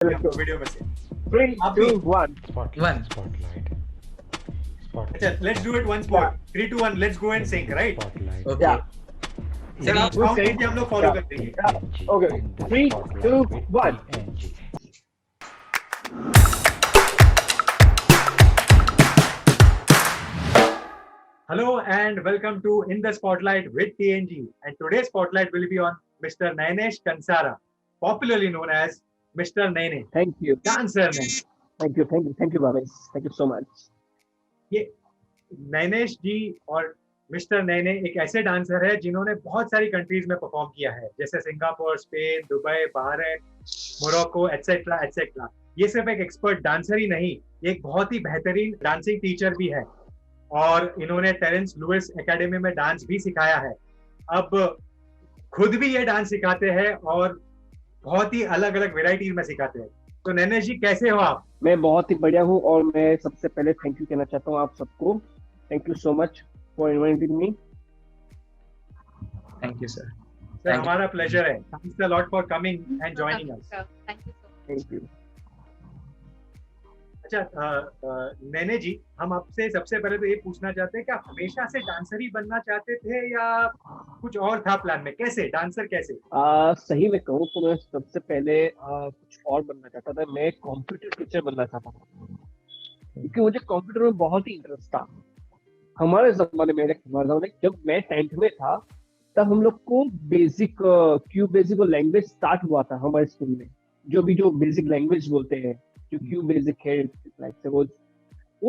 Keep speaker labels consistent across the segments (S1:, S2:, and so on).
S1: Video में से
S2: 3,
S1: आप भी
S2: 2, 1.
S3: Spotlight.
S1: अच्छा, let's do it once more. 3, 2, 1, let's go and sync, right?
S3: Spotlight.
S2: Yeah.
S3: Okay.
S1: Sir आप
S2: We'll
S1: काउंट
S2: sync.
S1: कीजिए, हम लोग फॉलो
S2: Yeah.
S1: कर देंगे.
S2: Yeah. Okay. 3, 2, 1.
S1: Hello and welcome to In the Spotlight with TNG. And today's spotlight will be on Mr. Nainesh Kansara, popularly known as Mr. Naine,
S2: Thank you.
S1: dancer Naine.
S2: Thank you, Bhavesh. Thank you so much.
S1: ये नैनेश जी और mister नैने एक ऐसे dancer है जिन्होंने बहुत सारी countries में perform किया है, जैसे Singapore, Spain, Dubai, Bahrain, Morocco etcetera etcetera. ये सिर्फ एक एक्सपर्ट डांसर ही नहीं, ये एक बहुत ही बेहतरीन डांसिंग टीचर भी है और इन्होंने टेरेंस लुइस एकेडमी में डांस भी सिखाया है. अब खुद भी ये डांस सिखाते हैं और बहुत ही अलग अलग वेराइटीज में सिखाते हैं. तो नैनेश जी, कैसे हो आप?
S2: मैं बहुत ही बढ़िया हूँ और मैं सबसे पहले थैंक यू कहना चाहता हूँ आप सबको. Thank you so much for inviting me.
S3: Thank you, sir.
S1: Sir, हमारा प्लेजर है. Thanks a lot for coming and joining us.
S2: Thank you.
S1: अच्छा, नैने जी, हम आपसे सबसे पहले तो ये पूछना चाहते हैं कि आप हमेशा से डांसर ही बनना चाहते थे या कुछ और था प्लान में? कैसे डांसर कैसे?
S2: सही में कहूँ तो मैं सबसे पहले कुछ और बनना चाहता था. मैं कंप्यूटर टीचर बनना चाहता था क्योंकि मुझे कंप्यूटर में बहुत ही इंटरेस्ट था. हमारे जमाने में जब मैं 10th में था तब हम लोग को क्यू बेसिक लैंग्वेज स्टार्ट हुआ था हमारे स्कूल में. जो बेसिक लैंग्वेज बोलते हैं, जो क्यू बेसिक है, वो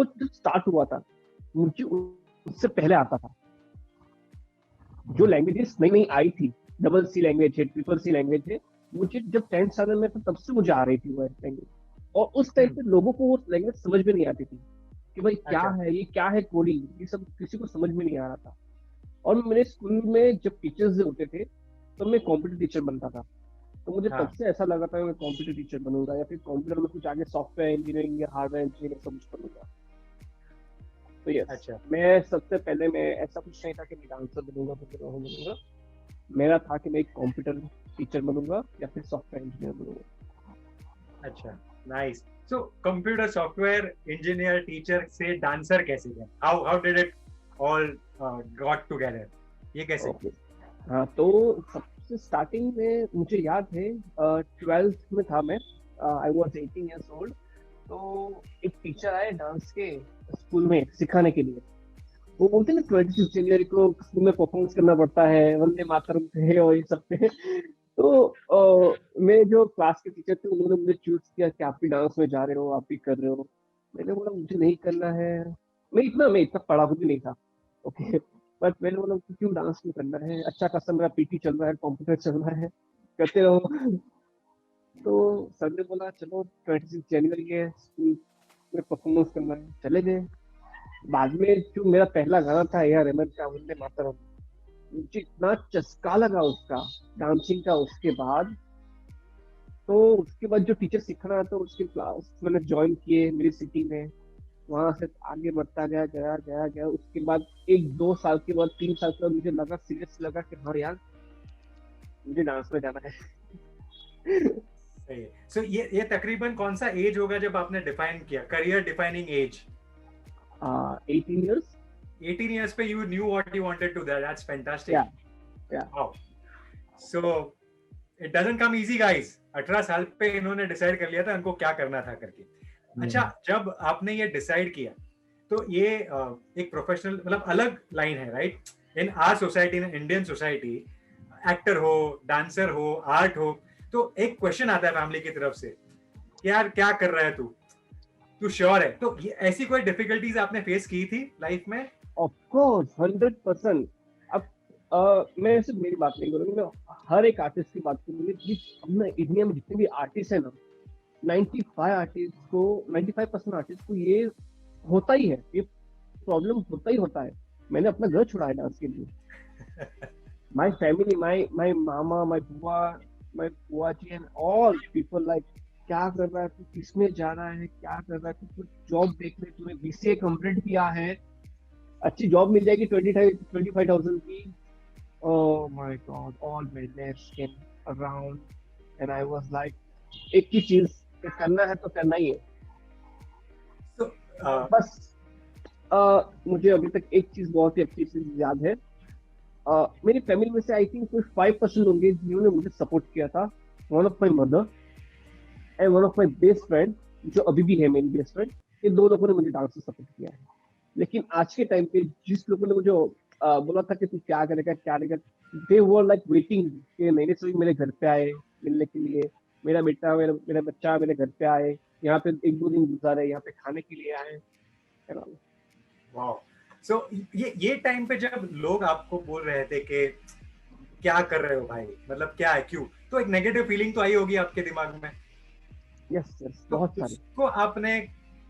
S2: जब स्टार्ट हुआ था मुझे उससे पहले आता था. जो लैंग्वेजेस नई नई आई थी, डबल सी लैंग्वेज है, ट्रिपल सी लैंग्वेज है, मुझे जब 10th स्टैंडर्ड में था तब से मुझे आ रही थी वो लैंग्वेज. और उस टाइम पे लोगों को वो लैंग्वेज समझ में नहीं आती थी कि भाई क्या है ये, क्या है कोडिंग, ये सब किसी को समझ में नहीं आ रहा था. और मेरे स्कूल में जब टीचर्स होते थे तो मैं कंप्यूटर टीचर बनता था. तो मुझे तब से ऐसा लगा था मैं कंप्यूटर टीचर बनूंगा या फिर कंप्यूटर में कुछ आगे सॉफ्टवेयर इंजीनियरिंग या हार्डवेयर इंजीनियरिंग सब कुछ बनूंगा. तो यस, मैं सबसे पहले मैं ऐसा कुछ नहीं था कि मैं डांसर बनूंगा. मेरा था कि मैं एक कंप्यूटर टीचर बनूंगा या फिर सॉफ्टवेयर इंजीनियर बनूंगा.
S1: अच्छा, nice. So computer software engineer teacher से डांसर कैसे गए? How did it all got together? ये कैसे?
S2: हाँ, तो सबसे स्टार्टिंग में मुझे याद है 12th में था मैं. I was 18 years old. तो एक टीचर आए डांस के स्कूल में सिखाने के लिए. वो बोलते हैं ना 26 जनवरी को स्कूल में परफॉर्मेंस करना पड़ता है, वंदे मातरम पे और ये सब पे. तो मैं जो क्लास के टीचर थे उन्होंने मुझे चूज किया कि आप भी डांस में जा रहे हो, आप भी कर रहे हो. मैंने बोला मुझे नहीं करना है. मैं इतना पढ़ा भी नहीं था. ओके, बट मैंने बोला क्यों डांस नहीं करना है, अच्छा खासा मेरा पीटी चल रहा है, कंप्यूटर चल रहा है, करते रहो. तो सर ने बोला चलो 26 जनवरी है, स्कूल में परफॉर्मेंस करना है, चले गए. बाद में जो मेरा पहला गाना था ए आर रहमान का वंदे मातरम, मुझे इतना चस्का लगा उसका डांसिंग का. उसके बाद जो टीचर सिखाना था उसके क्लास मैंने ज्वाइन किए मेरी सिटी में. वहां से आगे बढ़ता गया. उसके बाद 1-2 साल के बाद 3 साल के बाद मुझे लगा, सीरियस लगा कि हाँ यार मुझे डांस में जाना है.
S1: सही है. सो ये तकरीबन कौन सा एज होगा जब आपने डिफाइन किया career defining as?
S2: 18 years.
S1: 18 years पे you knew what you wanted to do. That's fantastic.
S2: Yeah.
S1: Wow. So it doesn't come easy, guys. 18 साल पे इन्होंने डिसाइड कर लिया था उनको क्या करना था करके. अच्छा, जब आपने ये डिसाइड किया तो ये एक प्रोफेशनल मतलब अलग लाइन है, right? In our society, in Indian society, actor हो, डांसर हो, आर्ट हो, तो एक क्वेश्चन आता है फैमिली की तरफ से कि यार क्या कर रहा है तू श्योर है? तो ये ऐसी कोई डिफिकल्टीज आपने फेस की थी लाइफ में?
S2: Of course 100%. अब मैं सिर्फ मेरी बात नहीं करूंगा, मैं हर एक आर्टिस्ट की बात करूंगी. अपने इंडिया में जितने भी आर्टिस्ट है ना, 95% आर्टिस्ट को ये होता ही है, ये प्रॉब्लम होता ही होता है. मैंने अपना घर छुड़ाया डांस के लिए. My family, my mama, my बुआ जी एंड ऑल पीपल लाइक क्या कर रहा है तू, किसमें जाना है, क्या कर रहा है तू, जॉब देख ले, तूने बीसीए कंप्लीट किया है, अच्छी जॉब मिल जाएगी 25,000 की. Oh my God, all my nerves came around and I was like, एक ही चीज कि करना है तो करना ही है।
S1: तो
S2: बस मुझे अभी तक एक चीज बहुत ही अच्छी चीज याद है। मेरी फैमिली में से आई थिंक कोई 5% होंगे जिन्होंने मुझे सपोर्ट किया था। One of my mother and one of my best friend, जो अभी भी है मेरी बेस्ट फ्रेंड। ये दो लोगों ने मुझे डांस में सपोर्ट किया है। लेकिन आज के टाइम पे जिस लोगों ने मुझे बोला था कि तू क्या करेगा क्या करेगा, दे वर लाइक वेटिंग कि नैने सभी मेरे घर पे आए मिलने के लिए। मेरा बेटा मेरा बच्चा मेरे घर पे आए, यहाँ पे एक दो दिन गुजारे, यहाँ पे खाने के लिए आए।
S1: वाओ। सो ये टाइम पे जब लोग आपको बोल रहे थे कि क्या कर रहे हो भाई, मतलब क्या है, क्यों, तो एक नेगेटिव फीलिंग तो आई होगी आपके दिमाग में।
S2: यस यस,
S1: तो
S2: बहुत सारे।
S1: उसको आपने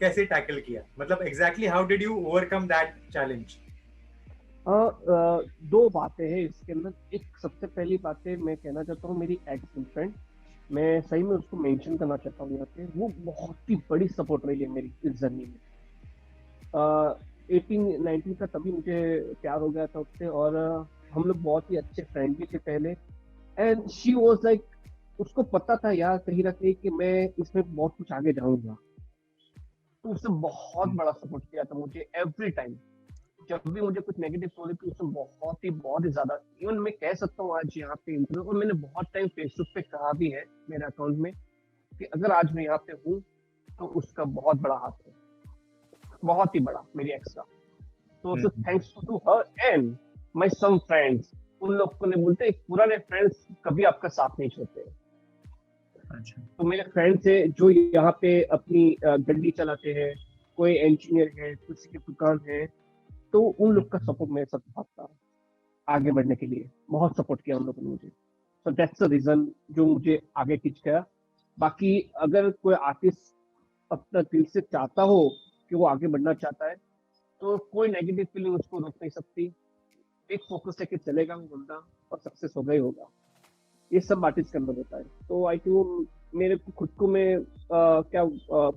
S1: कैसे टैकल किया, मतलब exactly how did you overcome that challenge?
S2: दो बातें हैं इसके अंदर। एक सबसे पहली बात है, मैं कहना चाहता हूँ मेरी एक्स गर्लफ्रेंड, मैं सही में उसको मेंशन करना चाहता हूँ यहाँ पे। वो बहुत ही बड़ी सपोर्ट रही है मेरी इस जर्नी में। 18-19 का तभी मुझे प्यार हो गया था उससे, और हम लोग बहुत ही अच्छे फ्रेंड भी थे पहले। एंड शी वाज लाइक, उसको पता था यार कहीं ना कहीं कि मैं इसमें बहुत कुछ आगे जाऊंगा। तो उसने बहुत बड़ा सपोर्ट किया था मुझे एवरी टाइम। जब भी मुझे कुछ नेगेटिव बोले थी उसने बहुत ही ज्यादा, इवन मैं कह सकता हूँ आज यहाँ पे इंटरव्यू, और मैंने बहुत टाइम फेसबुक पे कहा भी है मेरे अकाउंट में, कि अगर आज मैं यहाँ पे हूँ तो उसका बहुत बड़ा हाथ है, बहुत ही बड़ा, मेरी एक्स का। तो thanks to her and my some friends. उन लोगों ने बोलते हैं, पुराने फ्रेंड्स कभी आपका साथ नहीं छोड़ते।
S1: अच्छा।
S2: तो मेरे फ्रेंड्स है जो यहाँ पे अपनी गड्डी चलाते हैं, कोई इंजीनियर है, किसी की दुकान है, तो उन लोग का सपोर्ट मेरे साथ बहुत था आगे बढ़ने के लिए। बहुत सपोर्ट किया उन लोगों ने मुझे। सो दैट्स द रीजन जो मुझे आगे खींच गया। बाकी अगर कोई आर्टिस्ट अपना दिल से चाहता हो कि वो आगे बढ़ना चाहता है, तो कोई नेगेटिव फीलिंग उसको रोक नहीं सकती। एक फोकस लेके चलेगा वो बंदा, और सक्सेस होगा ही होगा। ये सब आर्टिस्ट के अंदर होता है। तो आई थिंक मेरे को खुद को मैं क्या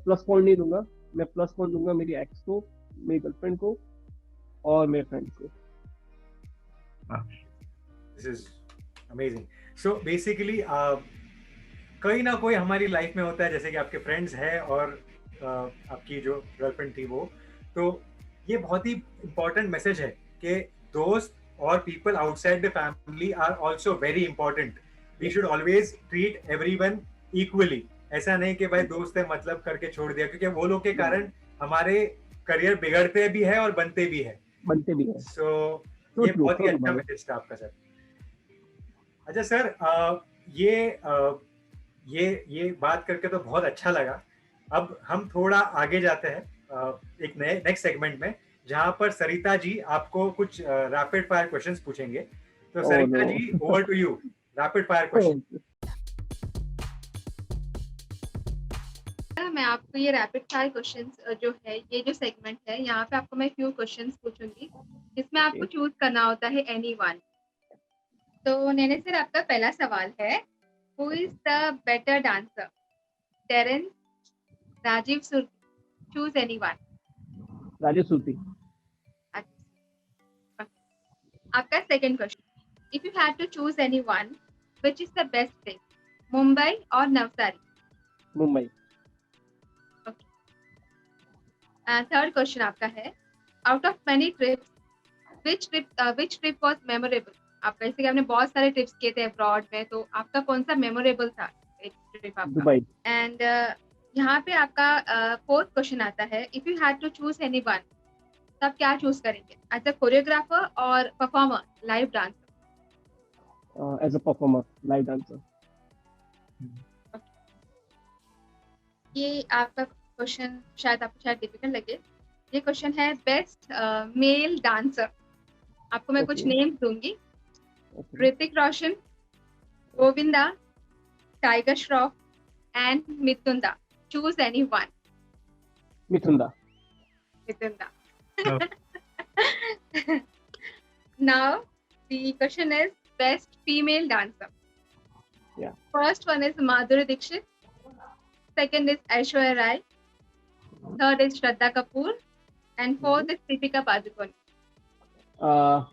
S2: प्लस पॉइंट नहीं दूंगा, मैं प्लस पॉइंट दूंगा मेरी एक्स को, मेरी गर्लफ्रेंड को, और मेरे फ्रेंड्स को।
S1: This is amazing. So basically कोई ना कोई हमारी लाइफ में होता है, जैसे कि आपके फ्रेंड्स हैं और आपकी जो गर्लफ्रेंड थी वो, तो ये बहुत ही इंपॉर्टेंट मैसेज है कि दोस्त और people outside the family are also very important. We should always treat everyone equally. ऐसा नहीं कि भाई दोस्त है मतलब करके छोड़ दिया, क्योंकि वो लोग के कारण हमारे करियर बिगड़ते भी है और बनते भी है।
S2: बनते भी है।
S1: सो
S2: So
S1: ये
S2: true,
S1: बहुत ही
S2: so true,
S1: अच्छा
S2: भाई।
S1: मैसेज था आपका सर। अच्छा सर, ये ये बात करके तो बहुत अच्छा लगा। अब हम थोड़ा आगे जाते हैं एक नए नेक्स्ट सेगमेंट में, जहां पर सरिता जी आपको कुछ रैपिड फायर क्वेश्चंस पूछेंगे। तो
S2: Oh
S1: सरिता
S2: no.
S1: जी, over to you, rapid fire question.
S3: मैं आपको ये रैपिड फायर क्वेश्चंस जो है, ये जो सेगमेंट है, यहाँ पे आपको मैं फ्यू क्वेश्चंस पूछूंगी, जिसमें आपको चूज करना होता है एनी वन। तो नैने सर, आपका पहला सवाल है, who is the better dancer, Terence, Rajiv Surti? Choose any one.
S2: Rajesh Surti.
S3: आपका second question, if you had to choose any one, which is the best place, Mumbai और नवसारी?
S2: मुंबई।
S3: थर्ड क्वेश्चन आपका है, out of many trips, which trip was memorable? आप वैसे कि आपने बहुत सारे ट्रिप्स किए थे अब्रॉड में, तो आपका कौन सा मेमोरेबल था एक ट्रिप आपका?
S2: दुबई।
S3: एंड यहाँ पे आपका फोर्थ क्वेश्चन आता है, if you had to choose any one, तो आप क्या चूज करेंगे, एज अ कोरियोग्राफर और performer, live dancer?
S2: As a performer, live dancer.
S3: ये आपका क्वेश्चन शायद आपको शायद डिफिकल्ट लगे। ये क्वेश्चन है बेस्ट मेल डांसर। आपको मैं कुछ नेम्स दूंगी, Hrithik Roshan, Govinda, Tiger Shroff and Mithunda. Choose any one.
S2: Mithunda.
S3: Mithunda. Now the question is best female dancer.
S2: Yeah.
S3: First one is Madhuri Dixit. Second is Aishwarya Rai. Third is Shraddha Kapoor. And fourth is Deepika Padukone.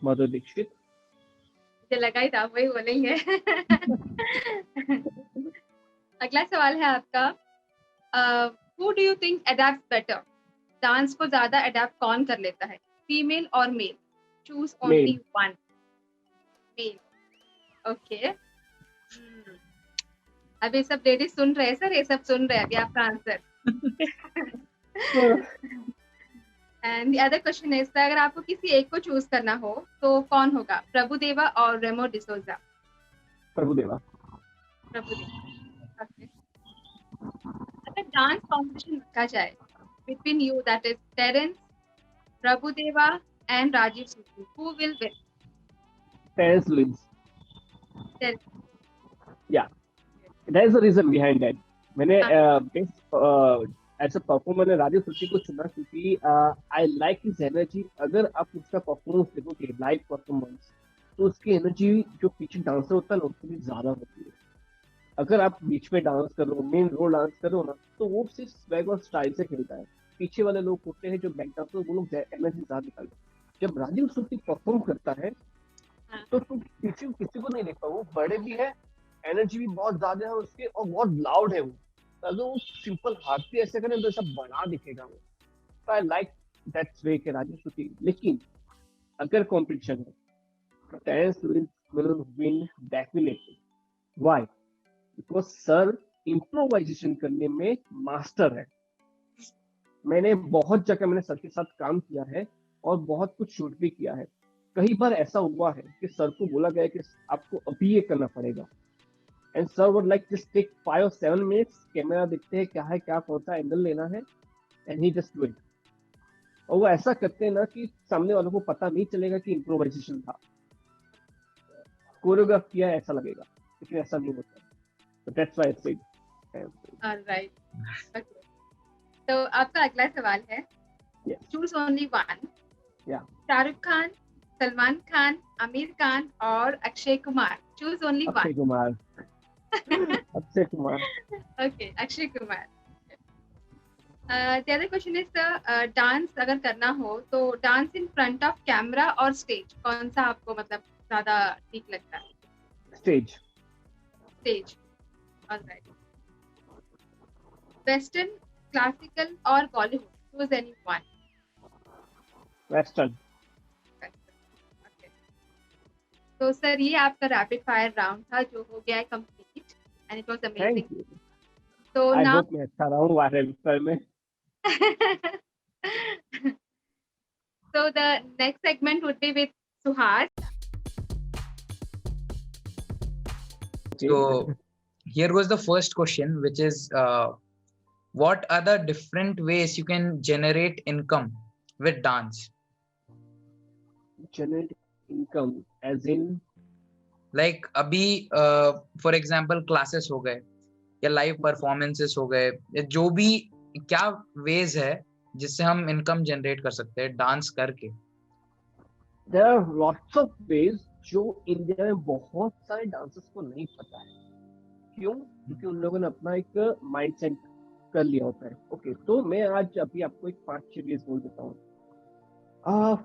S2: मधुर दीक्षित।
S3: मुझे लगा ही था वही बोलेंगे। अगला सवाल है आपका, Who do you think adapts better? Dance को ज्यादा अडेप्ट कौन कर लेता है, फीमेल और male? Choose only one. Male. Okay. अब ये सब लेडीज सुन रहे हैं सर, ये सब सुन रहे हैं अभी आपका answer. And the other question is, अगर आपको किसी एक को चूज करना हो तो कौन होगा, प्रभुदेवा और रेमो डिसोजा?
S2: प्रभुदेवा.
S3: प्रभुदेवा. ओके. अगर डांस कॉम्पिटिशन रखा जाए between you, that is Terence, Prabhudeva and Rajiv Suti, who will win?
S2: Terence wins.
S3: Terence.
S2: Yeah, there is a reason behind that. मैंने एज अ परफॉर्मर ने राजीव सुती को चुना क्योंकि आई लाइक हिज एनर्जी. अगर आप उसका परफॉर्मेंस देखोगे, लाइव परफॉर्मेंस, तो उसकी एनर्जी जो पीछे डांसर होता है ना उससे भी ज्यादा होती है. अगर आप बीच में डांस करो, मेन रोल डांस करो ना, तो वो सिर्फ स्वैग और स्टाइल से खेलता है. पीछे वाले लोग होते हैं जो बैक डांसर, वो लोग एनर्जी ज्यादा निकालते हैं. जब राजीव सुती परफॉर्म करता है तो तुम पीछे किसी को नहीं देखता. वो बड़े भी है, एनर्जी भी बहुत ज्यादा है उसके, और बहुत लाउड है वो. अगर वो सिंपल हाथ भी ऐसे करें तो सब बड़ा दिखेगा वो. तो आई लाइक दैट्स वे के राजीव सुती. लेकिन अगर कॉम्पिटिशन है तो Terence will win definitely. Why? Because sir improvisation करने में मास्टर है. मैंने बहुत जगह मैंने सर के साथ काम किया है और बहुत कुछ शूट भी किया है. कई बार ऐसा हुआ है कि सर को बोला गया है कि आपको अभी ये करना पड़ेगा, and sir would like just take 5 or 7 minutes, camera देखते हैं क्या है, क्या कौन सा एंगल लेना है, and he just do it. और वो ऐसा करते हैं ना कि सामने वालों को पता नहीं चलेगा कि इम्प्रोवाइजेशन था, कोरियोग्राफ किया ऐसा लगेगा, लेकिन ऐसा नहीं होता. So that's why I said.
S3: Alright. Okay. तो आपका अगला सवाल है.
S2: Yes.
S3: Choose only one.
S2: Yeah.
S3: Shahrukh Khan, Salman Khan, Aamir Khan और Akshay Kumar. Choose only one.
S2: Akshay Kumar. Akshay Kumar.
S3: Okay, Akshay Kumar. The other question is, dance अगर करना हो तो dance in front of camera और स्टेज, कौन सा आपको मतलब ज्यादा ठीक लगता है?
S2: Stage.
S3: Stage. Alright. Western, classical और Bollywood, choose any one.
S2: Western.
S3: Okay. तो सर ये आपका रैपिड फायर राउंड था जो हो गया है complete, and it was amazing.
S2: Thank you.
S3: तो
S2: I
S3: now
S2: hope मैं अच्छा रहा हूँ वायरल फायर में.
S3: So the next segment would be with Suhas.
S4: So here goes the first question, which is what are the different ways you can generate income with dance?
S2: Generate income as in
S4: like अभी for example classes हो गए या live performances हो गए, या जो भी क्या ways है जिससे हम income generate कर सकते हैं डांस करके?
S2: there are lots of ways जो इंडिया में बहुत सारे डांसर्स को नहीं पता है. क्यों? क्योंकि उन लोगों ने अपना एक माइंडसेट कर लिया होता है. ओके, तो मैं आज अभी आपको एक 5-6 वेज बोल देता हूँ.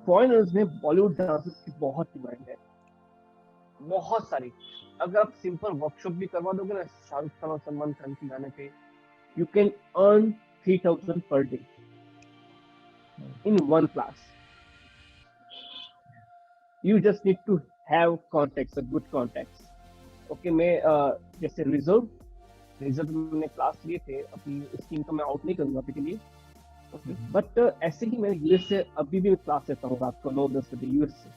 S2: फॉरेनर्स में बॉलीवुड डांसर्स की बहुत डिमांड है, बहुत सारी. अगर आप सिंपल वर्कशॉप भी करवा दोगे ना शाहरुख खान और सलमान खान के गाने पे, you can earn 3,000 per day in one class. You just need to have contacts, good contacts. Okay, मैं जैसे रिजर्व मैंने क्लास लिए थे, अभी इसकी इनकम मैं आउट नहीं करूँगा अभी के लिए. Okay, बट ऐसे ही मैं यूएस से अभी भी क्लास लेता हूँ रात को 9-10 बजे यूएस से.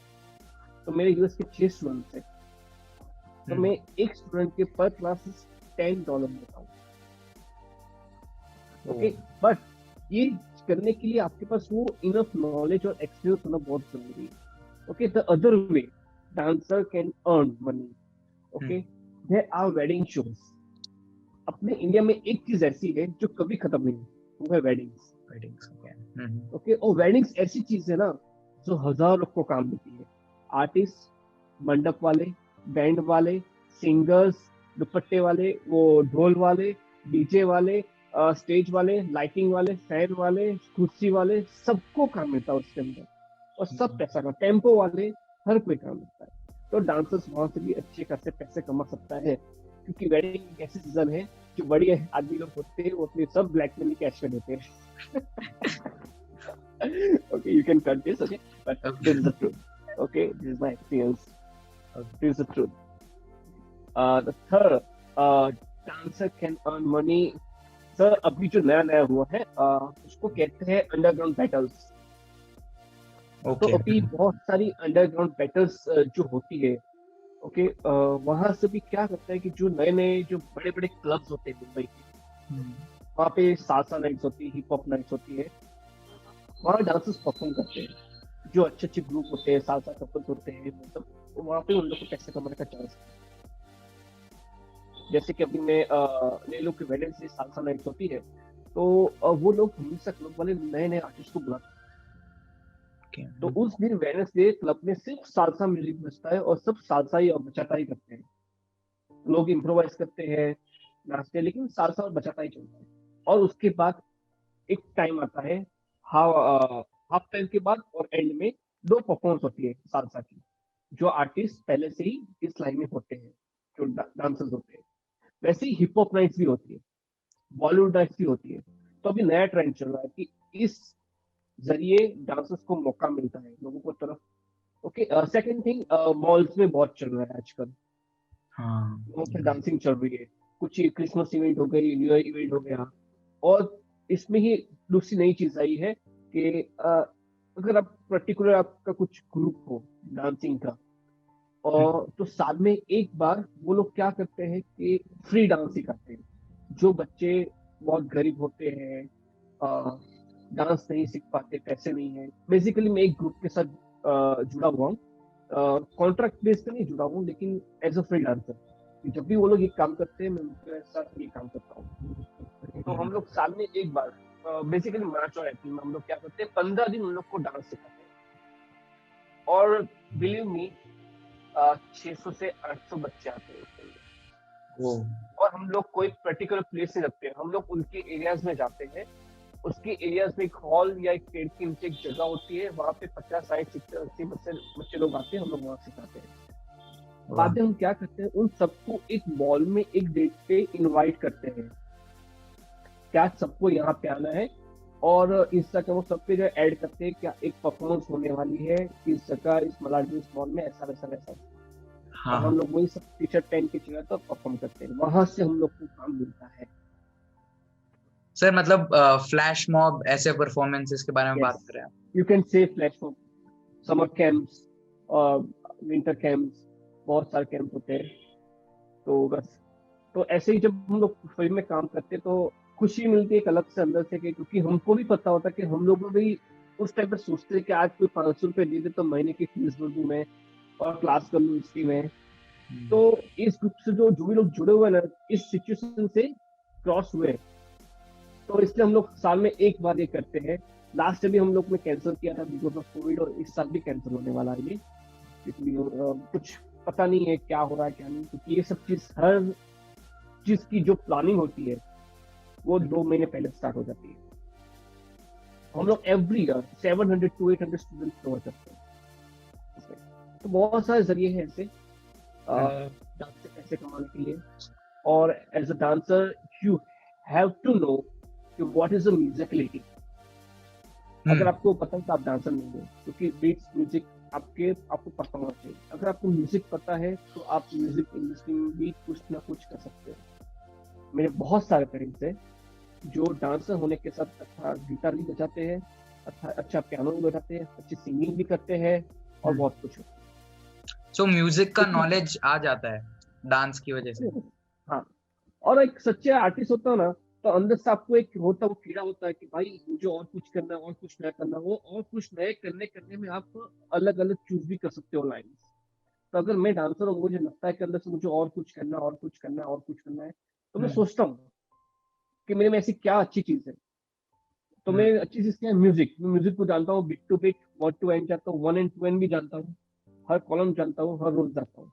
S2: तो मेरे यूएस के 6 स्टूडेंट्स हैं, तो मैं एक स्टूडेंट के पर क्लास $10 लेता हूँ. ओके, बट ये करने के लिए आपके पास वो इनफ नॉलेज और एक्सपीरियंस होना बहुत जरूरी है. Okay, the other way dancer can earn money. Okay, there are wedding shows. अपने इंडिया में एक चीज ऐसी है जो कभी खत्म नहीं, वो है वेडिंग्स. ओके, और वेडिंग्स ऐसी चीज है ना जो हजारों लोग को काम देती है. आर्टिस्ट, मंडप वाले, बैंड वाले, सिंगर्स, दुपट्टे वाले, वो ढोल वाले, डीजे वाले, स्टेज वाले, लाइटिंग वाले, फैन वाले, कुर्सी वाले, सबको काम मिलता है उसके अंदर. और सब पैसा का टेम्पो वाले, हर कोई काम करता है. तो डांसर्स वहां से भी अच्छे खासे पैसे कमा सकता है, क्योंकि वेडिंग एक ऐसी सीजन है जो बड़े आदमी लोग होते हैं वो अपने सब ब्लैक मनी कैश में देते हैं. Okay, you can cut this, okay? But this is the truth. Okay, this is my experience. This is the truth. The third, dancer can earn money. Sir, अभी जो नया हुआ है उसको कहते हैं अंडरग्राउंड बैटल्स. तो अभी बहुत सारी अंडरग्राउंड बैटल्स जो होती है, ओके, वहां से भी क्या करता है कि जो नए जो बड़े बड़े क्लब्स होते हैं मुंबई के, वहाँ पे सालसा नाइट्स होती है, हिप हॉप नाइट्स होती है, वहाँ डांसर्स परफॉर्म करते हैं. जो अच्छे ग्रुप होते हैं, सालसा कपल्स होते हैं, मतलब वहाँ पे उन लोग को पैसे कमाने का चांस है. जैसे कि अभी मैं ले लो कि वेडनेसडे सालसा नाइट्स होती है, तो वो लोग हमेशा क्लब वाले नए आर्टिस्ट को बुलाते हैं. तो उस दिन वेडनेसडे क्लब में सिर्फ सालसा म्यूजिक बजता है और सब सालसा ही और बचाता ही करते हैं. लोग इम्प्रोवाइज करते हैं, नाचते हैं, लेकिन सालसा और बचाता ही चलता है. और उसके बाद एक टाइम आता है हाफ टाइम के बाद, और एंड में 2 परफॉर्मेंस होती है सालसा की, जो आर्टिस्ट पहले से ही इस लाइन में होते हैं, जो डांसर्स होते हैं. वैसे ही हिप हॉप नाइट्स भी होती है, बॉलीवुड नाइट्स भी होती है. तो अभी नया ट्रेंड चल रहा है कि इस जरिए डांसर्स को मौका मिलता है लोगों को तरफ. ओके, सेकंड थिंग, मॉल्स में बहुत चल रहा है आजकल. वहाँ पे डांसिंग चल रही है. कुछ क्रिसमस इवेंट हो गई, न्यू ईयर इवेंट हो गया. और इसमें ही दूसरी नई चीज आई है कि अगर आप पर्टिकुलर आपका कुछ ग्रुप हो डांसिंग का, और तो साल में एक बार वो लोग क्या करते हैं कि फ्री डांस सिखाते हैं. जो बच्चे बहुत गरीब होते हैं, डांस नहीं सीख पाते, पैसे नहीं है. बेसिकली मैं एक ग्रुप के साथ जुड़ा हुआ हूँ, कॉन्ट्रैक्ट बेस पे नहीं जुड़ा हूँ, लेकिन एज अ फ्री डांसर. जब भी वो लोग ये काम करते हैं, मैं उनके साथ ये काम करता हूँ. तो हम लोग साल में एक बार बेसिकली मार्च और अप्रैल में हम लोग क्या करते हैं, 15 दिन उन लोग को डांस सिखाते हैं. और बिलीव मी, 600 से 800 बच्चे आते हैं उसके लिए. और हम लोग कोई पर्टिकुलर प्लेस नहीं रखते हैं, हम लोग उनके एरियाज में जाते हैं. उसके एरियाज में एक हॉल या एक पेड़ के नीचे एक जगह होती है, वहाँ पे 50, 60, 70, 80 बच्चे लोग आते हैं, हम लोग वहाँ सिखाते हैं. बाद में हम क्या करते हैं, उन सबको एक मॉल में एक डेट पे इनवाइट करते हैं, क्या सबको यहाँ पे आना है. और इस जगह वो सब पे जो ऐड करते हैं क्या एक परफॉर्मेंस होने वाली है इस जगह, इस मलाड मॉल में, ऐसा वैसा. और हम लोग वही सब टी शर्ट पहन के चला तो परफॉर्म करते हैं. वहां से हम लोग को काम मिलता है.
S4: सर मतलब फ्लैश मॉब ऐसे परफॉर्मेंसेस के बारे में बात कर रहे हैं.
S2: You can say flash mob, summer camps और विंटर कैंप्स, बहुत सारे कैंप होते हैं. तो बस तो ऐसे ही जब हम लोग फिल्म में काम करते हैं तो खुशी मिलती है एक अलग से अंदर से, क्योंकि हमको भी पता होता है कि हम लोग भी उस टाइम पे सोचते हैं कि आज कोई 500 रुपए दे दे तो महीने की फीस भर दूं मैं और क्लास कर लूं इसकी में. तो इस ग्रुप से जो भी लोग जुड़े हुए ना, इस सिचुएशन से क्रॉस हुए, तो इसलिए हम लोग साल में एक बार ये करते हैं. लास्ट भी हम लोग ने कैंसिल किया था बिकॉज ऑफ कोविड, और इस साल भी कैंसिल होने वाला है ये, इसलिए कुछ पता नहीं है क्या हो रहा है क्या नहीं, क्योंकि ये सब चीज, हर चीज की जो प्लानिंग होती है वो 2 महीने पहले स्टार्ट हो जाती है. हम लोग every year 700 to 800 students cover करते हैं. तो बहुत सारे जरिए हैं ऐसे डांस से पैसे कमाने के लिए. और as a dancer you have to know कि व्हाट इज द म्यूजिकलिटी. अगर आपको पता है तो आप डांसर नहीं हो, क्योंकि बीट्स म्यूजिक आपको पता होना चाहिए. अगर आपको म्यूजिक पता है तो आप म्यूजिक इंडस्ट्री में भी कुछ ना कुछ कर सकते हो. मेरे बहुत सारे फ्रेंड्स हैं जो डांसर होने के साथ अच्छा गिटार भी बजाते हैं, अच्छा पियानो भी बजाते हैं, अच्छी सिंगिंग भी करते हैं और बहुत कुछ.
S4: सो म्यूजिक का नॉलेज आ जाता है डांस की वजह से.
S2: हाँ, और एक सच्चे आर्टिस्ट होता है ना, तो अंदर से आपको एक होता है, वो कीड़ा होता है कि भाई मुझे और कुछ करना है, और कुछ नया करना हो, और कुछ नए करने में आप अलग अलग चूज भी कर सकते हो लाइन. तो अगर मैं डांसर हूँ, मुझे लगता है कि अंदर से मुझे और कुछ करना है, तो मैं सोचता हूँ कि मेरे में ऐसी क्या अच्छी चीज है. तो मैं अच्छी चीज क्या है, म्यूजिक को जानता हूँ, beat to beat, word to end जानता हूँ, 1 and 2 भी जानता हूँ, हर कॉलम जानता हूँ, हर रोल जानता हूँ.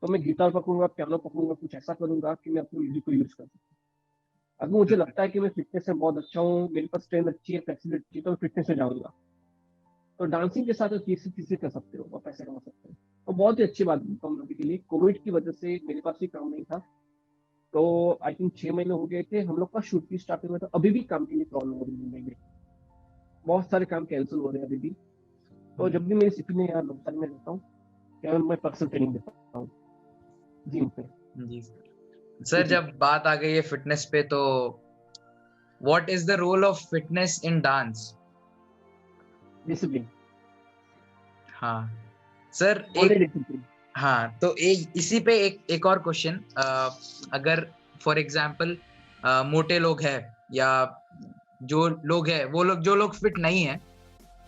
S2: तो मैं गिटार पकड़ूंगा, पियानो पकड़ूंगा, कुछ ऐसा करूंगा कि मैं अपने म्यूजिक को यूज कर सकूँ. अगर मुझे लगता है कि मैं फिटनेस में बहुत अच्छा हूँ, मेरे पास स्ट्रेंथ अच्छी है, फ्लेक्सिबिलिटी अच्छी है, तो मैं फिटनेस में जाऊंगा. तो डांसिंग के साथ चीजें कर सकते हो और पैसे कमा सकते हो. तो बहुत ही अच्छी बात बताऊँ अभी के लिए, कोविड की वजह से मेरे पास भी काम नहीं था, तो आई थिंक 6 महीने हो गए थे हम लोग का शूट भी स्टार्टिंग में, तो अभी भी काम के लिए प्रॉब्लम हो रही है मुंबई में, बहुत सारे काम कैंसिल हो रहे हैं अभी भी। तो जब भी मेरी सिटी में यहाँ लोकल में रहता हूँ, क्या मैं पर्सनल ट्रेनिंग देता हूँ जिम पे।
S4: जी सर, जब बात आ गई है फिटनेस पे, तो what is the role of fitness in dance?
S2: Discipline.
S4: हाँ सर,
S2: ओनली
S4: एक
S2: डिसिप्लिन।
S4: हाँ, तो इसी पे एक और क्वेश्चन, अगर फॉर एग्जांपल मोटे लोग हैं या जो लोग हैं, वो लोग जो लोग फिट नहीं है,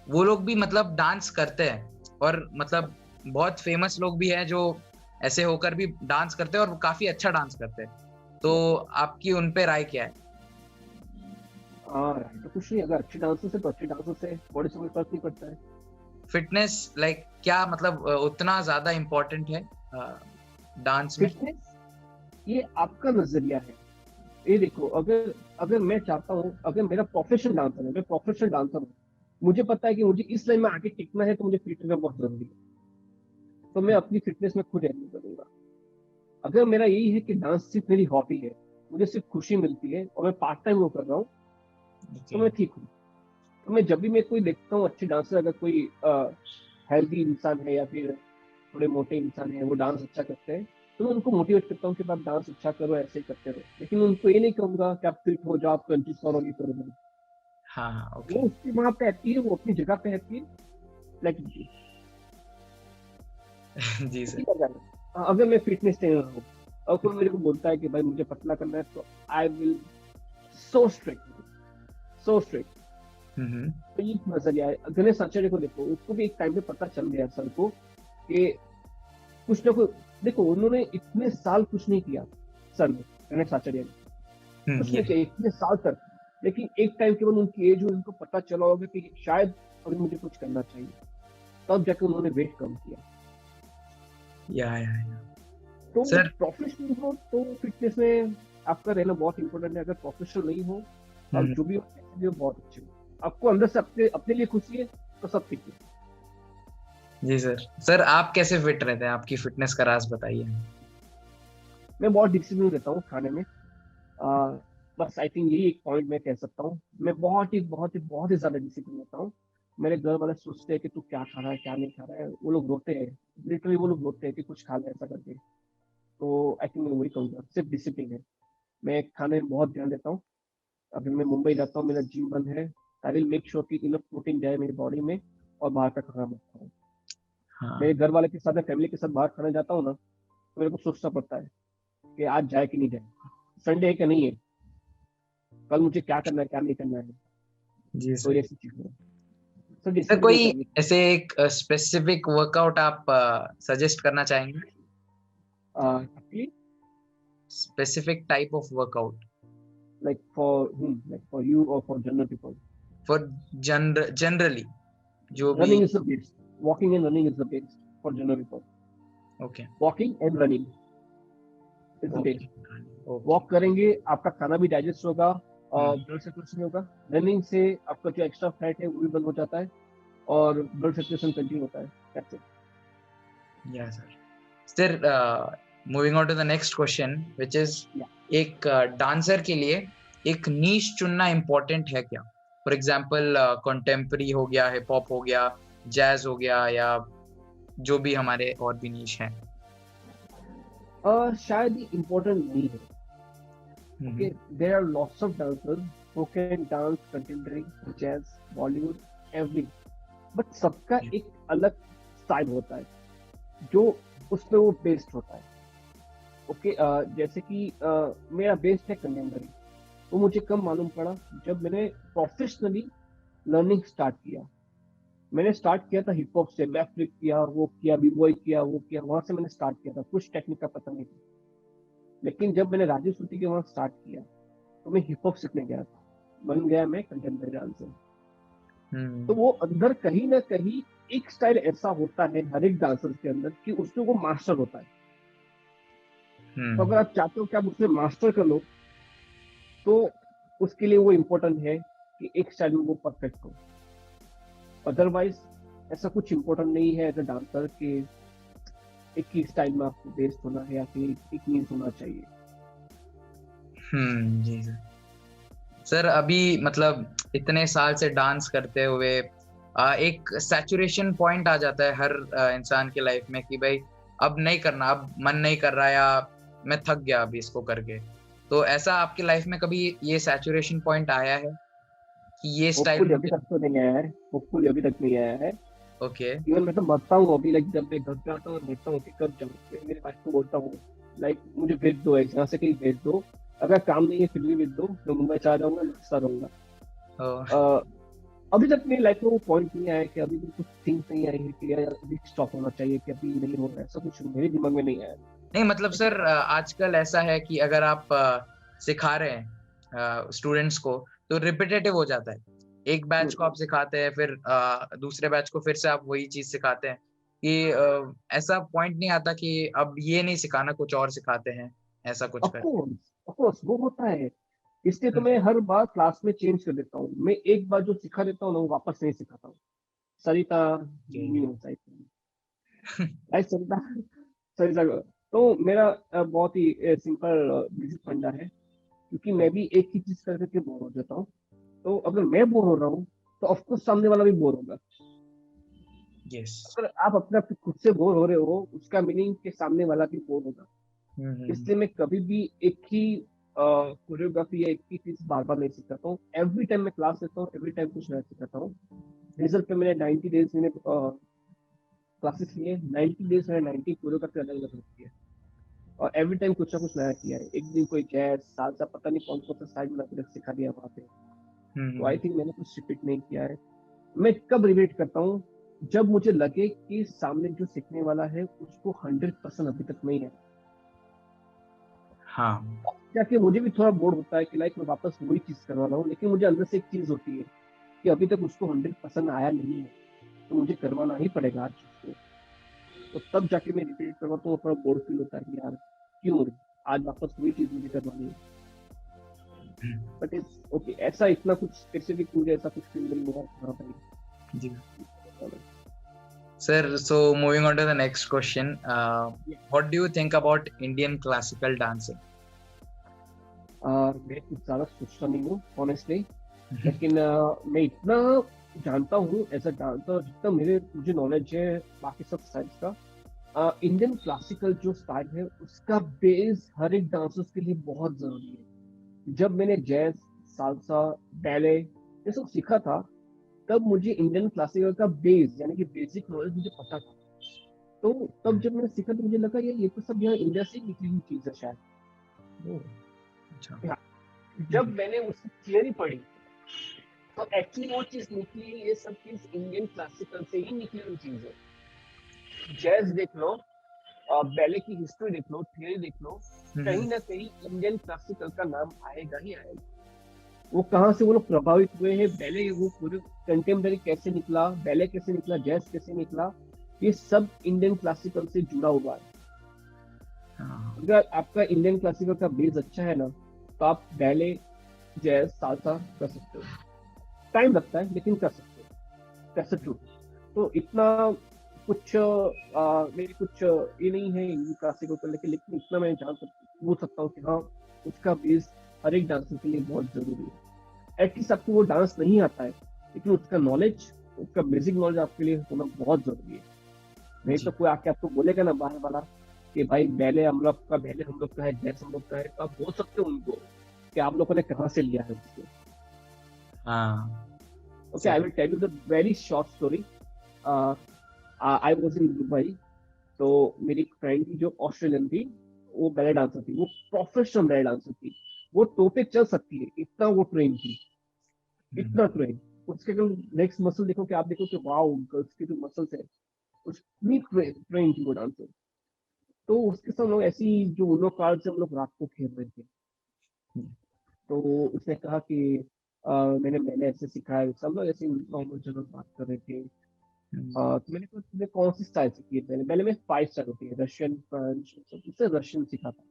S4: वो लोग भी मतलब डांस करते हैं, और मतलब बहुत फेमस लोग भी हैं जो ऐसे होकर भी डांस करते हैं और काफी अच्छा डांस करते हैं, तो आपकी उन पे राय क्या है?
S2: तो कुछ नहीं, अगर अच्छे डांसर से तो अच्छे डांसर से बॉडी से कोई फर्क नहीं पड़ता है।
S4: फिटनेस लाइक क्या मतलब उतना ज्यादा इम्पोर्टेंट है डांस में?
S2: फिटनेस ये आपका नजरिया है। ये देखो, अगर अगर मैं चाहता हूँ, अगर मेरा प्रोफेशनल डांसर है, मैं प्रोफेशनल डांसर हूँ, मुझे पता है कि मुझे इस लाइन में आगे टिकना है, तो मुझे फिट रहना बहुत जरूरी है, तो मैं अपनी फिटनेस में खुद एडमिट करूंगा। अगर मेरा यही है कि डांस सिर्फ मेरी हॉबी है, मुझे सिर्फ खुशी मिलती है और मैं पार्ट टाइम वो कर रहा हूँ, तो मैं ठीक हूँ। तो मैं जब भी मैं कोई देखता हूँ अच्छे डांसर, अगर कोई हेल्दी इंसान है या फिर थोड़े मोटे इंसान है, वो डांस अच्छा करते हैं, तो मैं उनको मोटिवेट करता हूँ कि आप डांस अच्छा करो, ऐसे ही करते रहो। लेकिन उनको ये नहीं कहूंगा कि आप फिट हो जाओ, आप कंट्री करो, ये करो नहीं।
S4: हाँ ओके।
S2: वो उसकी वहां पे हैप्पी है, वो अपनी जगह पे हैप्पी है, लाइक
S4: जी सर।
S2: अगर मैं फिटनेस ट्रेनर हूँ और कोई मेरे को बोलता है कि भाई मुझे पतला करना है, तो I will so strict, so strict. तो ये नजरिया है। गणेश आचार्य को देखो, उसको भी एक टाइम पे पता चल गया सर को कि कुछ ना कुछ, देखो उन्होंने इतने साल कुछ नहीं किया, सर ने, गणेश आचार्य ने कुछ नहीं किया इतने साल तक, लेकिन एक टाइम के बाद उनकी एज हुई, उनको पता चला होगा कि शायद अभी मुझे कुछ करना चाहिए, तब जाकर उन्होंने वेट कम किया।
S4: या
S2: तो
S4: सर,
S2: प्रोफेशनल हो तो फिटनेस में आपका रहना बहुत इंपॉर्टेंट है। अगर प्रोफेशनल नहीं हो, आप जो भी हो बहुत अच्छे हो, आपको अंदर से अपने लिए खुशी है, तो सब ठीक है।
S4: जी सर। सर आप कैसे फिट रहते हैं? आपकी फिटनेस का राज बताइए।
S2: मैं बहुत डिसिप्लिन रहता हूँ खाने में। बस आई थिंक यही एक पॉइंट मैं कह सकता हूँ, मैं बहुत ही ज्यादा डिसिप्लिन रहता हूँ। मेरे घर वाले सोचते हैं कि तू क्या खा रहा है, क्या नहीं खा रहा है, वो लोग रोते हैं, लिटरली वो लोग रोते हैं कि कुछ खा ले ऐसा करके। तो आई थिंक मैं वही कहूँगा, सिर्फ डिसिप्लिन है। मैं खाने में बहुत ध्यान देता हूँ। अभी मैं मुंबई जाता हूँ, मेरा जिम बंद है, आई विल मेक श्योर कि इनफ प्रोटीन जाए मेरी बॉडी में, और बाहर का खाना मत खाऊं। मेरे घर वाले के साथ, फैमिली के साथ बाहर खाने जाता हूँ ना, तो मेरे को सोचना पड़ता है कि आज जाए कि नहीं जाए, संडे है कि नहीं है, कल मुझे क्या करना है, क्या नहीं करना है।
S4: जी
S2: तो
S4: सर।
S2: ऐसी चीजें सर,
S4: सर
S2: डिसिप्लिन
S4: कोई
S2: चाहिए।
S4: ऐसे एक स्पेसिफिक वर्कआउट आप सजेस्ट करना चाहेंगे? Specific type of workout
S2: like for whom, like for you or for general people?
S4: For generally जो भी।
S2: Running is the best. Walking and running is the best for general people.
S4: Okay
S2: Walking and running is the best.
S4: Okay
S2: walk करेंगे, आपका खाना भी digest होगा, blood circulation होगा। Running से आपका जो एक्स्ट्रा फैट है वो भी बंद हो जाता है, और ब्लड सर्कुलेशन कंटिन्यू होता है। That's it.
S4: या sir. Sir moving on to the next question, which is एक डांसर के लिए एक नीश चुनना इम्पोर्टेंट है क्या? फॉर एग्जांपल कंटेम्पररी हो गया, हिप हॉप हो गया, जैज हो गया, या जो भी हमारे और भी नीश हैं।
S2: शायद ये इम्पोर्टेंट नहीं है। Okay, there are lots of dancers who can dance contemporary, jazz, Bollywood, every. But सबका एक अलग स्टाइल होता है जो उसमें वो बेस्ड होता है। ओके, जैसे कि मेरा बेस्ड है कंटेम्पररी, वो मुझे कब मालूम पड़ा, जब मैंने प्रोफेशनली लर्निंग स्टार्ट किया। मैंने स्टार्ट किया था हिप हॉप से, मैं फ्लिप किया, वो किया, बी बॉय किया, वो किया, वहां से मैंने स्टार्ट किया था, कुछ टेक्निक का पता नहीं था। लेकिन जब मैंने राजीव सूती के वहां स्टार्ट किया, तो मैं हिप हॉप सीखने गया था, बन गया मैं कंटेम्पररी डांसर। तो वो अंदर कहीं ना कहीं एक स्टाइल ऐसा होता है हर एक डांसर के अंदर कि उसमें वो मास्टर होता है। तो अगर आप चाहते हो कि आप उसमें मास्टर कर लो, तो उसके लिए वो इम्पोर्टेंट है कि एक स्टाइल में वो परफेक्ट हो। अदरवाइज ऐसा कुछ इम्पोर्टेंट नहीं है एज अ डांसर कि एक ही स्टाइल में आपको बेस्ड होना है या फिर एक मीन्स होना चाहिए।
S4: जी सर। सर अभी मतलब इतने साल से डांस करते हुए एक सैचुरेशन पॉइंट आ जाता है हर इंसान की लाइफ में कि भाई अब नहीं करना, अब मन नहीं कर रहा, या मैं थक गया अभी इसको करके। तो ऐसा आपकी लाइफ में कभी ये सैचुरेशन पॉइंट आया है कि ये स्टाइल
S2: होपफुली अभी
S4: मुझे?
S2: तक तो नहीं आया है, होपफुली अभी तक नहीं आया है।
S4: ओके।
S2: इवन मैं तो मरता हूँ अभी, लाइक जब मैं घर पे आता हूँ देखता हूँ कि कब जाऊँ, फिर मेरे वाइफ को बोलता हूँ लाइक मुझे भेज दो, यहाँ से कहीं भेज दो, अगर काम नहीं है फिर भी भेज दो, मैं मुंबई चला जाऊंगा, नाचता रहूंगा। अ, अभी तक मेरी लाइफ में वो पॉइंट नहीं आया कि अभी भी कुछ थिंक नहीं आई है कि यार अभी स्टॉप होना चाहिए, कि अभी नहीं हो रहा है, ऐसा कुछ मेरे दिमाग में नहीं आया।
S4: नहीं मतलब सर आजकल ऐसा है कि अगर आप सिखा रहे हैं स्टूडेंट्स को तो रिपीटेटिव हो जाता है। एक बैच को आप सिखाते हैं, फिर दूसरे बैच को फिर से आप वही चीज सिखाते हैं कि ऐसा पॉइंट नहीं आता कि अब ये नहीं सिखाना, कुछ और सिखाते हैं, ऐसा कुछ
S2: ऑफ
S4: कर।
S2: कोर्स, ऑफ कोर्स वो होता है, इसलिए तो मैं हर बार क्लास में चेंज कर देता हूँ। मैं एक बार जो सिखा देता हूँ ना वो वापस नहीं सिखाता हूँ। सरिता राइट, सरिता, सरिता। तो मेरा बहुत ही सिंपल बेसिक फंडा है, क्योंकि मैं भी एक ही चीज कर करके बोर हो जाता हूँ। तो अगर मैं बोर हो रहा हूँ तो ऑफकोर्स सामने वाला भी बोर होगा।
S4: यस।
S2: अगर आप अपने आप खुद से बोर हो रहे हो, उसका मीनिंग के सामने वाला भी बोर होगा। इसलिए मैं कभी भी एक ही कोरियोग्राफी या एक ही चीज बार बार नहीं सिखाता हूँ। एवरी टाइम मैं क्लास लेता हूँ, एवरी टाइम कुछ नया सिखाता हूँ। रिजल्ट पे मैंने 90 डेज मैंने क्लासेस लिए, 90 डेज मैंने 90 कोरियोग्राफी अलग अलग रखी है, और एवरी टाइम कुछ ना कुछ नया किया है। एक दिन कोई जैज सालसा पता नहीं कौन कौन सा स्टाइल बना के सिखा दिया वहां पे। तो आई थिंक मैंने कुछ रिपीट नहीं किया है। मैं कब रिपीट करता हूँ, जब मुझे लगे कि सामने जो सीखने वाला है उसको 100% अभी तक नहीं है।
S4: हाँ।
S2: जाके मुझे भी थोड़ा बोर होता है कि लाइक मैं वापस वही चीज करवा रहा हूँ, लेकिन मुझे अंदर से एक चीज होती है कि अभी तक उसको 100% आया नहीं है, तो मुझे करवाना ही पड़ेगा आज चीज को। तो तब जाके मैं रिपीट करवाता हूँ, थोड़ा बोर फील होता है कि यार क्यों आज वापस वही चीज मुझे करवानी है। बट इट्स ओके, ऐसा इतना कुछ स्पेसिफिक मुझे ऐसा कुछ फील नहीं हुआ यहाँ पे।
S4: जी sir, so moving on to the next question, what do you think about Indian classical dancing?
S2: मैं कुछ ज्यादा सोचता नहीं हूँ ऑनेस्टली, लेकिन मैं इतना जानता हूँ एज अ डांसर, जितना मुझे नॉलेज है बाकी सब स्टाइल्स का, इंडियन क्लासिकल जो स्टाइल है उसका बेस हर एक डांसर्स के लिए बहुत जरूरी है। जब मैंने जैज, सालसा, बैले ये सब सीखा था, तब मुझे इंडियन क्लासिकल का बेस यानी कि बेसिक नॉलेज मुझे पता था। तो तब जब मैंने सीखा तो मुझे लगा ये तो सब यहाँ इंडिया से निकली हुई चीज है शायद।
S4: अच्छा।
S2: जब मैंने उसकी थियरी पढ़ी तो एक्चुअली वो चीज निकली, ये सब चीज इंडियन क्लासिकल से ही निकली हुई चीज है। जैज देख लो, बैले की हिस्ट्री देख लो, थियरी देख लो, कहीं ना कहीं इंडियन क्लासिकल का नाम आएगा ही आएगा। वो कहाँ से वो लोग प्रभावित हुए हैं, बैले वो पूरे कंटेम्पररी कैसे निकला, बैले कैसे निकला, जैज कैसे निकला, ये सब इंडियन क्लासिकल से जुड़ा हुआ है। अगर आपका इंडियन क्लासिकल का बेस अच्छा है ना, तो आप बैले, जैज, सालसा कर सकते हो। टाइम लगता है लेकिन कर सकते हो, कैसे ट्रू। तो इतना कुछ मेरी कुछ ये नहीं है इंडियन क्लासिकल को लेकर, लेकिन इतना मैं बोल सकता हूँ कि हाँ उसका बेस हर एक डांसर के लिए बहुत जरूरी है। एटलीस्ट आपको वो डांस नहीं आता है, लेकिन उसका नॉलेज, उसका बेसिक नॉलेज आपके लिए होना बहुत जरूरी है। नहीं तो कोई आके आपको बोलेगा ना बाहर वाला कि भाई बैले हम लोग का, बैले हम लोग का है, जैस हम लोग का है, तो आप बोल सकते हो उनको कि आप लोगों ने कहाँ से लिया है उसको। Okay, I will tell you the very short story. I was in Dubai. तो मेरी फ्रेंड थी जो ऑस्ट्रेलियन थी, वो बैले डांसर थी, वो प्रोफेशनल बैले डांसर थी। वो टो पे चल सकती है, इतना वो ट्रेन थी, इतना ट्रेन। उसके अगर नेक्स्ट मसल देखो कि आप देखो कि वाओ, गर्ल्स की जो मसल्स है उसकी ट्रेन थी वो डांसर। तो उसके साथ लोग ऐसी जो उनो कार्ड से हम लोग रात को खेल रहे थे। तो उसने कहा कि मैंने ऐसे सिखाया, सब लोग ऐसे नॉर्मल जनरल बात कर रहे थे। तो मैंने कहा तुमने कौन सी स्टाइल सीखी है? पहले पहले में 5 स्टाइल होती है, रशियन, फ्रेंच, उससे रशियन सीखा था।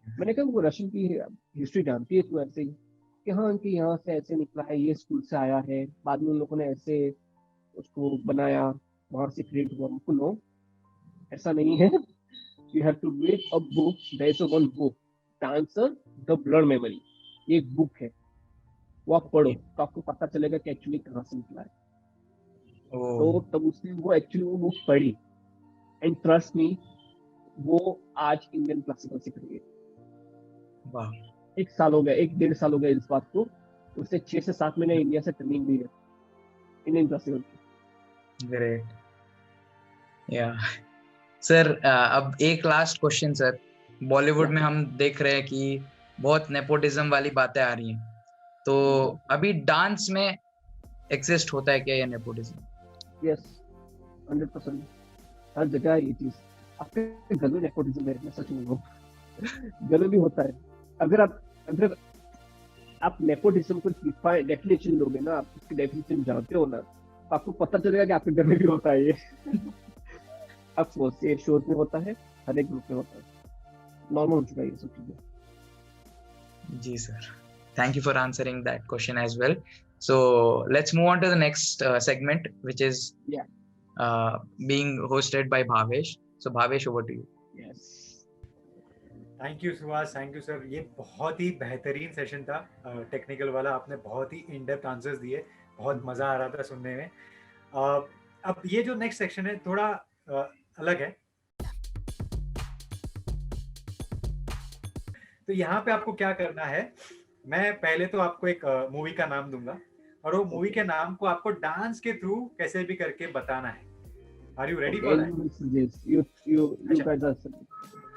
S2: मैंने कहा वो रशियन की हिस्ट्री जानती है तू ऐसे ही? कि हाँ कि यहाँ से ऐसे निकला है, ये स्कूल से आया है, बाद में उन लोगों ने ऐसे उसको बनाया, वहां से क्रिएट हुआ। हमको नो, ऐसा नहीं है। You have to read a book. There is a one book dancer the blood memory, ये एक बुक है, वो आप पढ़ो तो आपको पता चलेगा कि एक्चुअली कहाँ से निकला है। तो तब उसने वो एक्चुअली वो बुक पढ़ी, एंड ट्रस्ट मी वो आज इंडियन क्लासिकल सीख रही है।
S4: वाह,
S2: 1 साल हो गया, 1-1.5 साल हो गया इस बात को। उसने 6 से 7 महीने इंडिया से ट्रेनिंग ली है इंडियन क्लासिकल की।
S4: ग्रेट। या सर, अब एक लास्ट क्वेश्चन सर। बॉलीवुड में हम देख रहे हैं कि बहुत नेपोटिज्म वाली बातें आ रही हैं, तो अभी डांस में एग्जिस्ट होता है क्या ये नेपोटिज्म?
S2: यस, 100%। हर जगह है ये चीज। आपके घर में नेपोटिज्म है, मैं सच बोल रहा हूँ, घर में भी होता है। अगर आप नेपोटिज्म को डेफिनेशन लोगे ना, आप उसकी डेफिनेशन जानते हो ना, तो आपको पता चलेगा कि आपके घर में भी होता है ये। अब ये शोर में होता है, हर एक ग्रुप में होता है, नॉर्मल हो चुका है ये सब चीजें।
S4: जी sir, thank you for answering that question as well. So let's move on to the next segment, which is being hosted by Bhavesh. So Bhavesh, over to you.
S2: Yes.
S1: Thank you Suhas, thank you sir. ये बहुत ही बेहतरीन session था technical वाला। आपने बहुत ही in depth answers दिए, बहुत मजा आ रहा था सुनने में। अब ये जो नेक्स्ट सेक्शन है थोड़ा अलग है। तो यहाँ पे आपको क्या करना है, मैं पहले तो आपको एक मूवी का नाम दूंगा और वो मूवी के नाम को आपको डांस के थ्रू कैसे भी करके बताना है। Are you ready for that?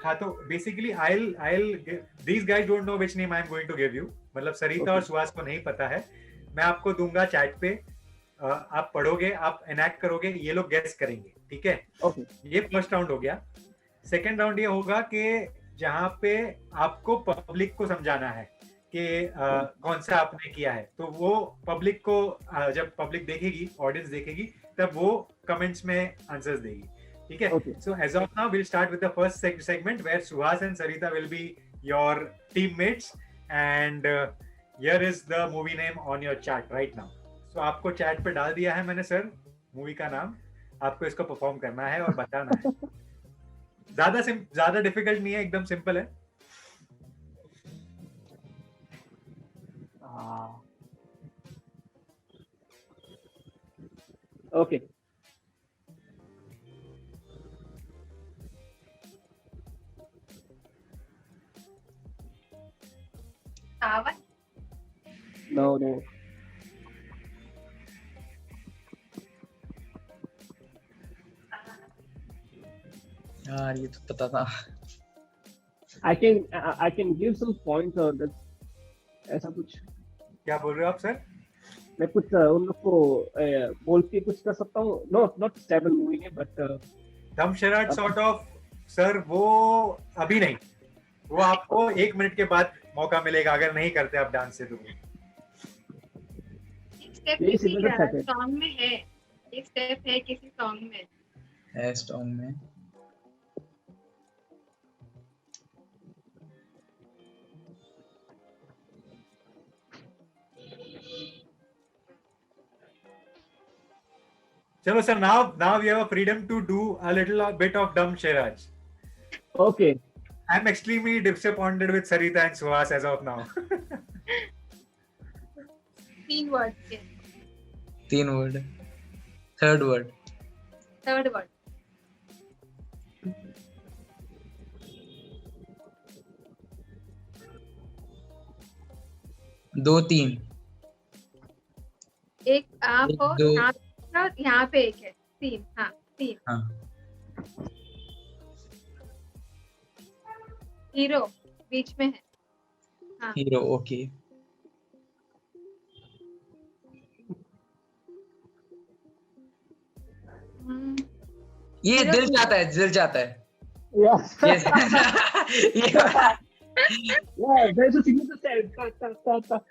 S1: हाँ, तो basically these guys don't know which name I am going to give you. मतलब सरिता और सुहास को नहीं पता है। मैं आपको दूंगा चैट पे, आप पढ़ोगे, आप एनैक्ट करोगे, ये लोग गेस करेंगे, ठीक है? ये फर्स्ट राउंड हो गया। सेकेंड राउंड ये होगा कि जहाँ पे आपको पब्लिक को समझाना है कि कौन सा आपने किया है, तो वो पब्लिक को जब पब्लिक देखेगी, ऑडियंस देखेगी, तब वो कमेंट्स में आंसर्स देगी, ठीक है? So as of now we'll start with the first segment where Suhas and Sarita will be your teammates, and here is the movie name on your chat right now. So आपको chat पे डाल दिया है मैंने sir movie का नाम, आपको इसको परफॉर्म करना है और बताना है। ज्यादा डिफिकल्ट नहीं है, एकदम सिंपल है।
S2: Okay, no.
S4: यार ये तो पता था।
S2: I can give some points or that, ऐसा कुछ।
S1: क्या बोल रहे हो आप सर?
S2: मैं कुछ उन लोग को बोल के कुछ कर सकता हूँ। Not stable movie है, but
S1: दमशराट sort of सर, वो अभी नहीं, वो आपको 1 मिनट के बाद मौका मिलेगा अगर नहीं करते आप डांस से। तो
S3: एक स्टेप सॉन्ग में है, एक स्टेप है किसी सॉन्ग में
S4: है, सॉन्ग में।
S1: चलो sir, now we have a freedom to do a little bit of Dum Sharaj.
S2: Okay.
S1: I'm extremely disappointed with Sarita and Suhas as of now.
S3: 3 word के।
S4: 3 वर्ड। Third word. 2-3।
S3: एक आप हो, यहाँ पे एक है। 3, हाँ 3।
S4: हाँ।
S3: हीरो बीच में है। हाँ।
S4: Hero, okay. ये दिल चाहता है, दिल चाहता है।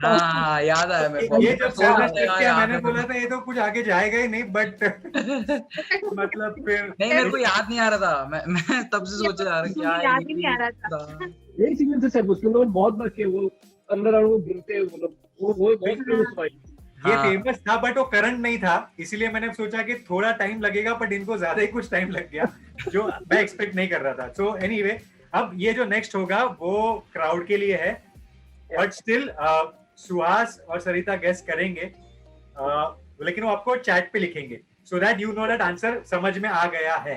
S4: हाँ, याद आया मेरे को।
S1: ये जब मैंने बोला था ये तो कुछ आगे जाएगा ही नहीं, बट मतलब फिर
S4: नहीं, मेरे को याद नहीं आ रहा था। मैं तब से सोच रहा था क्या
S3: याद ही नहीं आ रहा था।
S2: यही सीक्वेंस है सर, उसके लोग बहुत बार के वो अंदर और वो गिरते, वो बहुत फेमस हुआ।
S1: ये फेमस था बट वो करंट नहीं था, इसीलिए मैंने सोचा कि थोड़ा टाइम लगेगा, बट इनको ज्यादा ही कुछ टाइम लग गया जो मैं एक्सपेक्ट नहीं कर रहा था। सो एनीवे, अब ये जो नेक्स्ट होगा वो क्राउड के लिए है, बट स्टिल सुहास और सरिता गेस करेंगे, लेकिन वो आपको चैट पे लिखेंगे so that you know that answer समझ में आ गया है।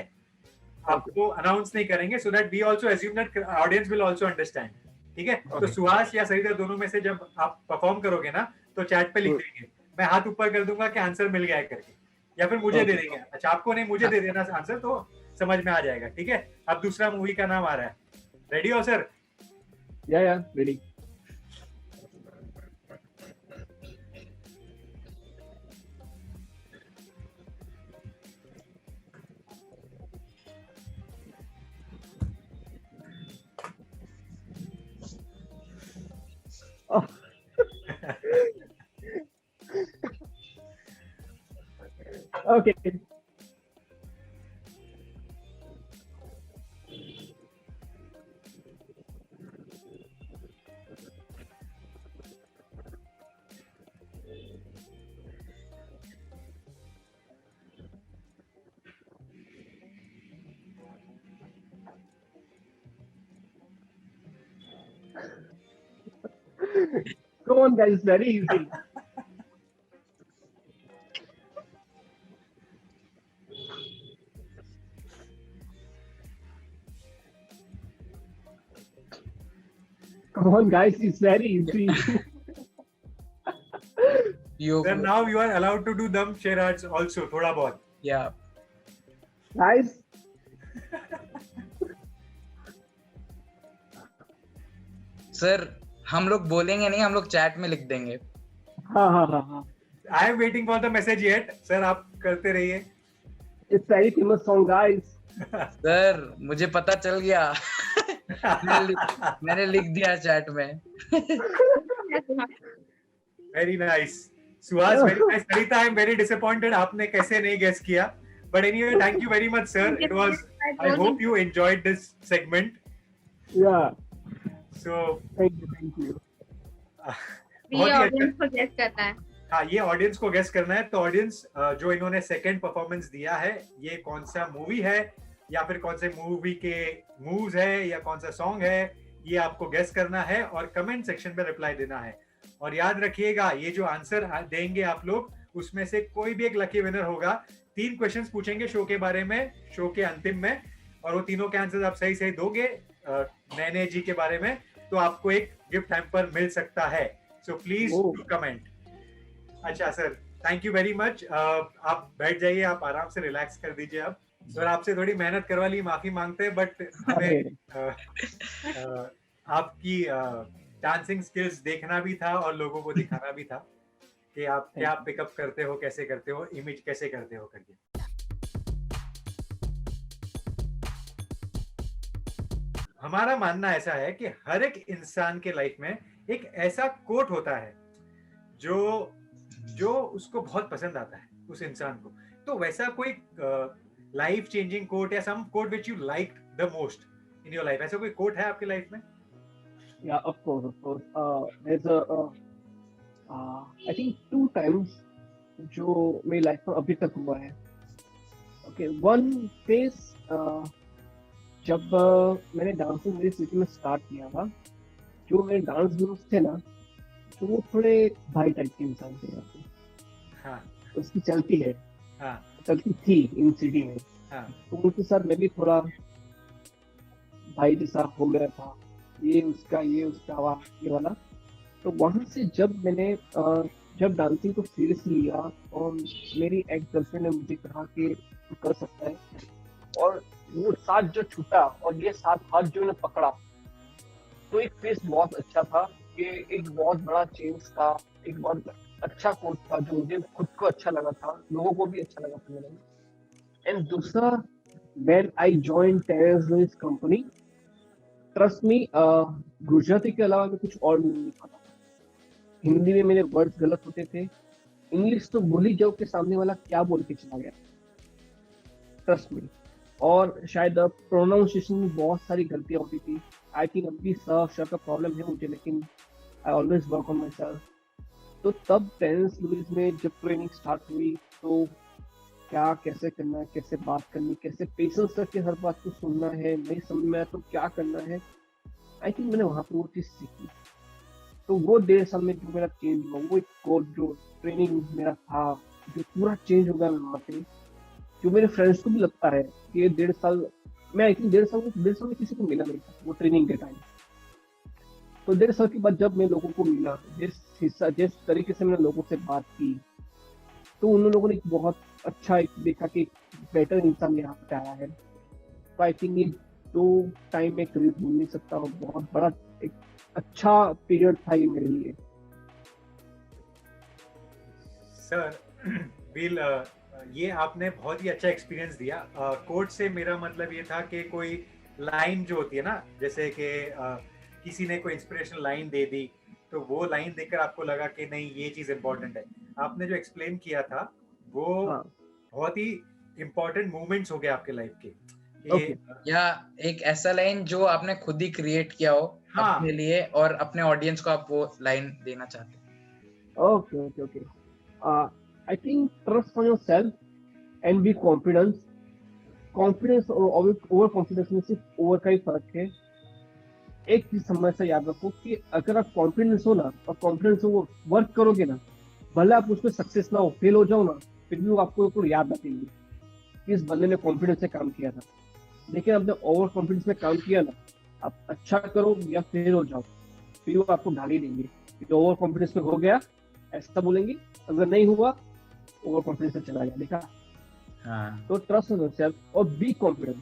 S1: आपको अनाउंस नहीं करेंगे so that we also assume that audience will also understand. ठीक है, तो सुहास या सरिता दोनों में से जब आप परफॉर्म करोगे ना तो चैट पे लिख देंगे, मैं हाथ ऊपर कर दूंगा कि आंसर मिल गया है करके, या फिर मुझे दे देंगे। अच्छा, आपको नहीं, मुझे दे देना आंसर, तो समझ में आ जाएगा। ठीक है, अब दूसरा मूवी का नाम आ रहा है, रेडी हो सर?
S2: या ready. Okay. Come on, guys, very easy. Come on, guys, it's very easy.
S1: Then now you are allowed to do dum charades also, thoda bahut.
S4: Yeah.
S2: Guys.
S4: Sir हम लोग बोलेंगे नहीं, हम लोग चैट में लिख देंगे।
S2: हाँ।
S1: I am waiting for the message yet. Sir आप करते रहिए।
S2: It's very famous song, guys.
S4: Sir मुझे पता चल गया। मैंने लिख दिया चैट में।
S1: Very nice. Suhas, very nice. Sarita, I am very disappointed. आपने कैसे नहीं guess किया? But anyway, thank you very much, sir. It was. I hope you enjoyed this segment.
S2: Yeah.
S1: So.
S2: Thank you.
S3: ये audience को guess करना है।
S1: हाँ, ये ऑडियंस को गेस करना है। तो ऑडियंस जो इन्होंने सेकंड परफॉर्मेंस दिया है, ये कौन सा मूवी है या फिर कौन से मूवी के मूव्स है या कौन सा सॉन्ग है, ये आपको गेस करना है और कमेंट सेक्शन में रिप्लाई देना है। और याद रखिएगा, ये जो आंसर देंगे आप लोग, उसमें से कोई भी एक लकी विनर होगा। 3 क्वेश्चंस पूछेंगे शो के बारे में, शो के अंतिम में, और वो तीनों के आंसर आप सही सही दोगे नैने जी के बारे में, तो आपको एक गिफ्ट हैम्पर मिल सकता है। So please do comment. अच्छा sir, thank you very much. आप बैठ जाइए, आप आराम से रिलैक्स कर दीजिए। अब सर आपसे थोड़ी मेहनत करवा ली, माफी मांगते हैं, बट हमें आपकी डांसिंग स्किल्स देखना भी था और लोगों को दिखाना भी था कि आप क्या पिकअप करते हो, कैसे करते हो, इमेज कैसे करते हो करके। हमारा मानना ऐसा है कि हर एक इंसान के लाइफ में एक ऐसा कोट होता है जो उसको बहुत पसंद आता है उस इंसान को। तो वैसा कोई लाइफ चेंजिंग कोट या some quote which you like the most in your life, ऐसा कोई कोट है आपके लाइफ में?
S2: Yeah, of course. There's I think 2 times जो मेरी लाइफ में अभी तक हुआ है। Okay, one phase जब मैंने डांसिंग मेरी सिटी में स्टार्ट किया था, जो मेरे डांस ग्रुप्स थे ना, तो वो थोड़े भाई टाइप के इंसान थे।
S1: हाँ,
S2: उसकी चलती है,
S1: हाँ,
S2: चलती थी इन सिटी में।
S1: हाँ,
S2: तो उनके साथ मैं भी थोड़ा भाई जैसा हो गया था, ये उसका ये वाला। तो वहां से जब मैंने जब डांसिंग को सीरियसली लिया और मेरी एक्स गर्लफ्रेंड ने मुझे कहा कि तू कर सकता है, और वो साथ जो छूटा और ये साथ हाथ जो ने पकड़ा, तो एक फेस बहुत अच्छा था। ये एक बहुत बड़ा चेंज था, एक बहुत अच्छा कोच था जो मुझे खुद को अच्छा लगा था, लोगों को भी अच्छा लगा था मेरे। एंड दूसरा, when I join Terence Lewis company, trust me, Gujarati के अलावा मैं कुछ और नहीं पता। हिंदी में मेरे वर्ड्स गलत होते थे, इंग्लिश तो भूल ही जाओ कि सामने वाला क्या बोल के चला गया, ट्रस्ट मी। और शायद प्रोनाउंसिएशन में बहुत सारी गलतियां होती थी। आई थिंक अभी स का प्रॉब्लम है मुझे, लेकिन I always work on my self. तो तब टेरेंस लुइस में जब ट्रेनिंग स्टार्ट हुई, तो क्या कैसे करना है, कैसे बात करनी, कैसे पेशेंस करके हर बात को सुनना है, नहीं समझ में आया तो क्या करना है। आई थिंक मैंने वहाँ पे वो चीज़ सीखी। तो वो 1.5 साल में जो मेरा चेंज हुआ, वो एक कोर्स जो ट्रेनिंग मेरा था, जो पूरा चेंज हो गया वहाँ पे, जो मेरे फ्रेंड्स को भी लगता है कि ये 1.5 साल, मैं आई थिंक 1.5 साल में किसी को मिला नहीं था वो ट्रेनिंग के टाइम। तो 1.5 साल के बाद जब मैं लोगों को मिला, जिस तरीके से मैंने लोगों से बात की, तो उन लोगों ने एक बहुत अच्छा एक देखा कि बेटर इंसान यहाँ पे आया है। तो आई थिंक ये 2 टाइम में कभी भूल नहीं सकता, और बहुत बड़ा एक अच्छा पीरियड था ये मेरे लिए।
S1: सर बिल, ये आपने बहुत ही अच्छा एक्सपीरियंस दिया। कोर्ट से मेरा मतलब ये था कि कोई लाइन जो होती है ना, जैसे कि किसी ने कोई इंस्पिरेशनल लाइन दे दी, तो वो लाइन देखकर आपको लगा कि नहीं ये चीज़ इम्पोर्टेंट है। आपने जो एक्सप्लेन किया था वो
S2: हाँ,
S1: बहुत ही इम्पोर्टेंट मूवमेंट्स हो गए आपके लाइफ के
S2: ओके,
S4: या एक ऐसा लाइन जो आपने खुद ही क्रिएट किया हो
S1: हाँ।
S4: अपने लिए, और अपने ऑडियंस को आप वो लाइन देना चाहते हैं।
S2: Okay, okay, okay. I think trust on yourself and be confidence. Confidence और ओवर कॉन्फिडेंस में सिर्फ ओवर का ही फर्क है। एक चीज हमेशा याद रखो कि अगर आप कॉन्फिडेंस हो ना, और कॉन्फिडेंस हो वो वर्क करोगे ना, भले आप उसमें सक्सेस ना हो, फेल हो जाओ ना, फिर भी वो आपको याद रखेंगे कि इस बंदे ने कॉन्फिडेंस से काम किया था। लेकिन आपने ओवर कॉन्फिडेंस में काम किया ना, आप अच्छा करो या फेल हो जाओ, फिर वो आपको गाली देंगे कि ओवर कॉन्फिडेंस में हो गया, ऐसा बोलेंगे। अगर नहीं हुआ, ओवर कॉन्फिडेंस में चला गया, देखा।
S4: हाँ,
S2: तो ट्रस्ट ऑन योरसेल्फ और बी कॉन्फिडेंस।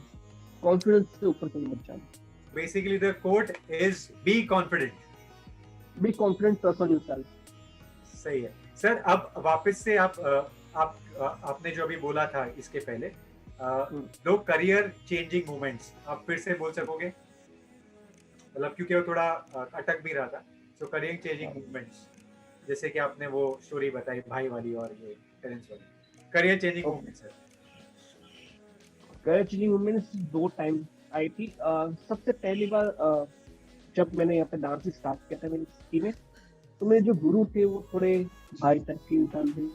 S2: कॉन्फिडेंस से ऊपर कहीं मत जाना।
S1: Basically the quote is be confident.
S2: Be confident, trust on yourself.
S1: सही है सर। अब वापस से आपने जो अभी बोला था इसके पहले, दो करियर चेंजिंग मोमेंट्स आप फिर से बोल सकोगे? मतलब क्योंकि वो थोड़ा अटक भी रहा था। तो करियर चेंजिंग मूवमेंट्स, जैसे कि आपने वो स्टोरी बताई भाई वाली और ये पेरेंट्स वाली, करियर चेंजिंग मूवमेंट्स है।
S2: Career changing movements 2 time I थी। सबसे पहली बार जब मैंने यहाँ पे डांस स्टार्ट किया था मेरी सिटी में, तो मेरे जो गुरु थे वो थोड़े भाई टाइप के इंसान थे।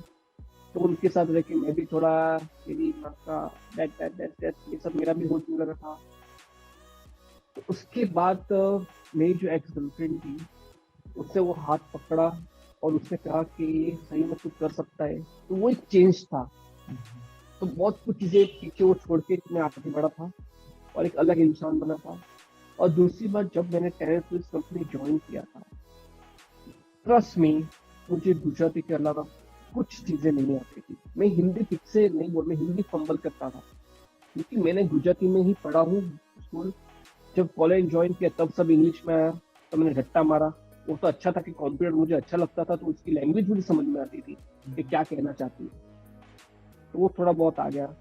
S2: तो उनके साथ रह के मैं भी थोड़ा, मेरी माँ का दैट ये सब मेरा भी होने लगा था। तो उसके बाद मेरी जो एक्स गर्लफ्रेंड थी, उससे वो हाथ पकड़ा और उसने कहा कि ये सही में तू कर सकता है। तो वो एक चेंज था। तो बहुत कुछ चीजें पीछे वो छोड़ के मैं आगे बढ़ा था और एक अलग इंसान बना था। और दूसरी बात, जब मैंने टेरेंस पुलिस कंपनी ज्वाइन किया था, ट्रस्ट में मुझे गुजराती के अलावा कुछ चीजें नहीं आती थी। मैं हिंदी ठीक से नहीं बोल, मैं हिंदी फंबल करता था, क्योंकि मैंने गुजराती में ही पढ़ा हूँ स्कूल। जब कॉलेज ज्वाइन किया तब सब इंग्लिश में आया, तो मैंने रट्टा मारा। वो तो अच्छा था कि कॉम्प्यूटर मुझे अच्छा लगता था, तो उसकी लैंग्वेज मुझे समझ में आती थी कि क्या कहना चाहती है, तो वो थोड़ा बहुत आ गया।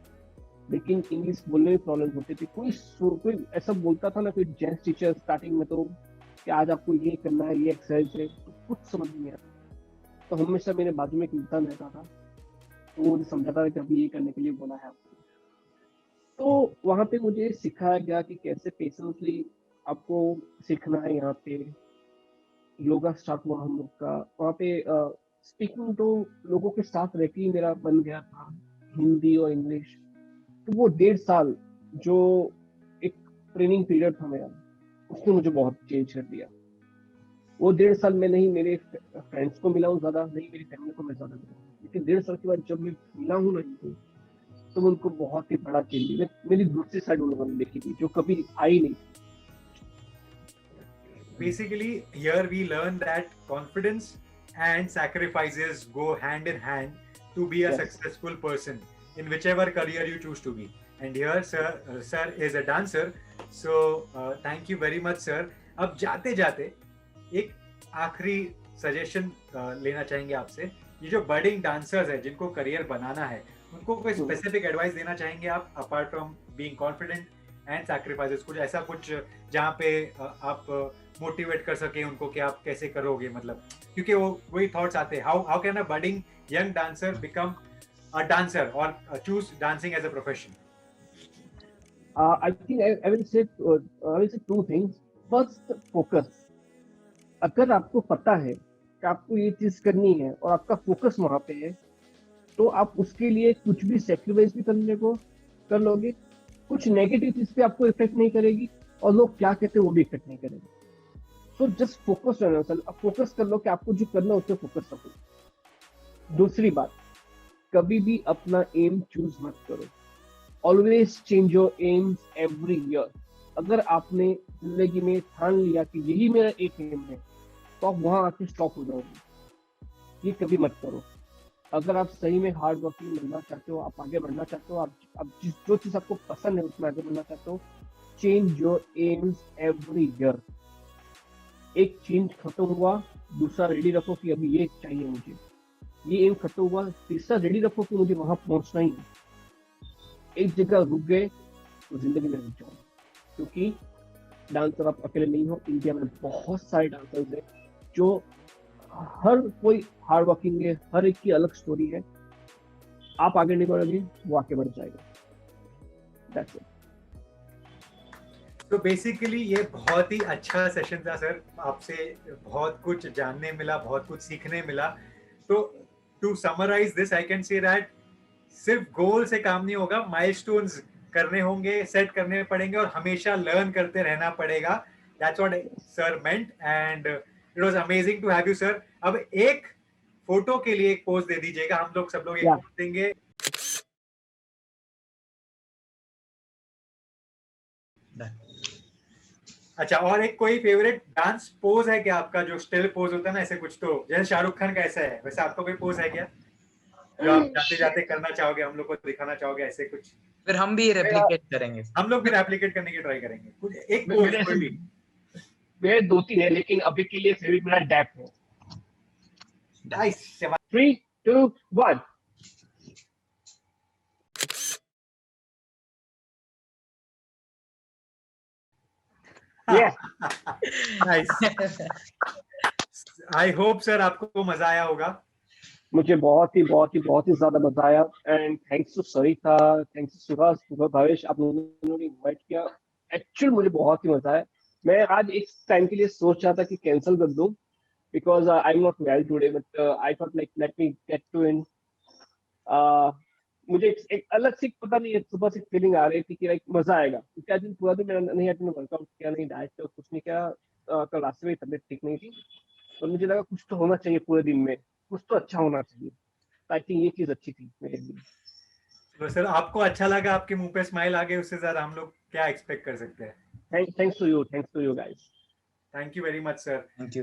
S2: लेकिन इंग्लिश बोलने में प्रॉब्लम होती थी। कोई ऐसा बोलता था ना, कोई जेंट्स टीचर स्टार्टिंग में, तो कि आज आपको ये करना है, ये एक्सरसाइज है, तो कुछ समझ नहीं आता। तो हमेशा मेरे बाजू में एक इंसान रहता था, तो वो मुझे समझाता था कि अभी ये करने के लिए बोला है आपको। तो वहां पे मुझे सिखाया गया कि कैसे पेशेंसली आपको सीखना है। यहाँ पे योगा स्टार्ट हुआ हम लोग का। वहाँ पे स्पीकिंग तो लोगों के साथ रह के ही मेरा बन गया था, हिंदी और इंग्लिश। तो वो 1.5 साल जो एक ट्रेनिंग पीरियड था मेरा, उसने मुझे बहुत चेंज कर दिया। वो 1.5 साल में नहीं मेरे फ्रेंड्स को मिला हूँ ज्यादा, नहीं मेरी फैमिली को मैं ज्यादा मिला हूँ, लेकिन 1.5 साल के बाद जब मैं मिला हूँ ना इनको, तो उनको बहुत ही बड़ा चेंज, मेरी दूसरी साइड उन लोगों ने देखी थी जो कभी आई नहीं।
S1: Basically, here we learn that confidence and sacrifices go hand in hand to be a
S2: Yes.
S1: successful person in whichever career you choose to be. And here, sir is a dancer. So, thank you very much, sir. अब जाते जाते एक आखिरी suggestion लेना चाहेंगे आपसे। ये जो बडिंग डांसर्स है जिनको करियर बनाना है, उनको कोई स्पेसिफिक एडवाइस देना चाहेंगे आप, apart from being confident and sacrifices? कुछ ऐसा कुछ जहाँ पे आप मोटिवेट कर सके उनको कि आप कैसे करोगे, मतलब क्योंकि वो वही थॉट्स आते हैं, how can a budding young dancer become a dancer और choose dancing as a profession?
S2: I think I will say 2 things. First, focus. अगर आपको पता है कि आपको ये चीज करनी है और आपका फोकस वहां पे है, तो आप उसके लिए कुछ भी सेक्रीफाइस भी करने को कर लोगे, कुछ नेगेटिव चीज पे आपको इफेक्ट नहीं करेगी, और लोग क्या कहते हैं वो भी इफेक्ट नहीं करेगी। So just focus on yourself, अब फोकस कर लो कि आपको जो करना है उस पर फोकस रखो। दूसरी बात, कभी भी अपना एम चूज मत करो, always change your AIIMS every year. अगर आपने जिंदगी में ठान लिया कि यही मेरा एक एम है, तो आप वहां आके स्टॉप हो जाओगे। ये कभी मत करो। अगर आप सही में हार्ड वर्किंग बनना चाहते हो, आप आगे बढ़ना चाहते हो, आप जो चीज आपको पसंद है उसमें आगे बढ़ना चाहते हो, change your AIIMS every year. एक चेंज खत्म हुआ, दूसरा रेडी रखो कि अभी ये चाहिए मुझे, ये एम खत्म हुआ, तीसरा रेडी रखो कि मुझे वहां पहुंचना ही है। एक जगह रुक गए तो जिंदगी में रुक जाओ, क्योंकि डांसर आप अकेले नहीं हो। इंडिया में बहुत सारे डांसर्स हैं जो हर कोई हार्ड वर्किंग है, हर एक की अलग स्टोरी है। आप आगे नहीं बढ़ोगे, वो आगे बढ़ जाएगा। That's it.
S1: तो बेसिकली ये बहुत ही अच्छा सेशन था सर, आपसे बहुत कुछ जानने मिला, बहुत कुछ सीखने मिला। तो to summarise this I can say that सिर्फ गोल से काम नहीं होगा, माइलस्टोन्स करने होंगे, सेट करने पड़ेंगे और हमेशा लर्न करते रहना पड़ेगा। That's what sir meant and it was amazing to have you sir. अब एक फोटो के लिए एक पोज दे दीजिएगा, हम लोग सब लोग एक पोज देंगे। अच्छा, और एक कोई फेवरेट डांस पोज है क्या आपका, जो स्टिल पोज होता है ना, ऐसे कुछ, तो जैसे शाहरुख खान का ऐसा है, वैसे आपका कोई पोज है क्या जो आप जाते जाते करना चाहोगे, हम लोग को दिखाना चाहोगे ऐसे कुछ?
S4: फिर हम भी रेप्लिकेट करेंगे,
S1: हम लोग भी रेप्लिकेट करने की ट्राई करेंगे, कुछ एक पोज कोई भी।
S2: मेरे 2-3 है, लेकिन अभी के लिए फेवरेट मेरा डैप है।
S1: Nice.
S2: 3, 2, 1।
S1: Nice. I hope sir आपको मजा आया होगा।
S2: मुझे बहुत ही ज्यादा मजा आया। And thanks to Sarita, thanks to Subhash, Bhavesh, आप लोगों ने इनवाइट किया। एक्चुअली मुझे बहुत ही मजा आया। मैं आज एक टाइम के लिए सोच रहा था कि कैंसिल कर दूं, because I'm not well today, but I thought like let me get to in. मुझे एक अलग सी पता नहीं है, सुबह से फीलिंग आ रही थी कि लाइक मजा आएगा, क्योंकि आज दिन पूरा दिन मैंने नहीं वर्कआउट किया, नहीं डाइट किया, कुछ नहीं किया। कल रात से मेरी तबीयत ठीक नहीं थी, तो मुझे लगा कुछ तो होना चाहिए पूरे दिन में, कुछ तो अच्छा होना चाहिए। आई थिंक ये चीज अच्छी थी मेरे लिए।
S1: तो सर आपको अच्छा लगा, आपके मुंह पे स्माइल आ गई, उससे ज्यादा हम लोग क्या एक्सपेक्ट कर सकते हैं।
S2: Thanks to you guys.
S1: Thank you very much sir.
S4: Thank you.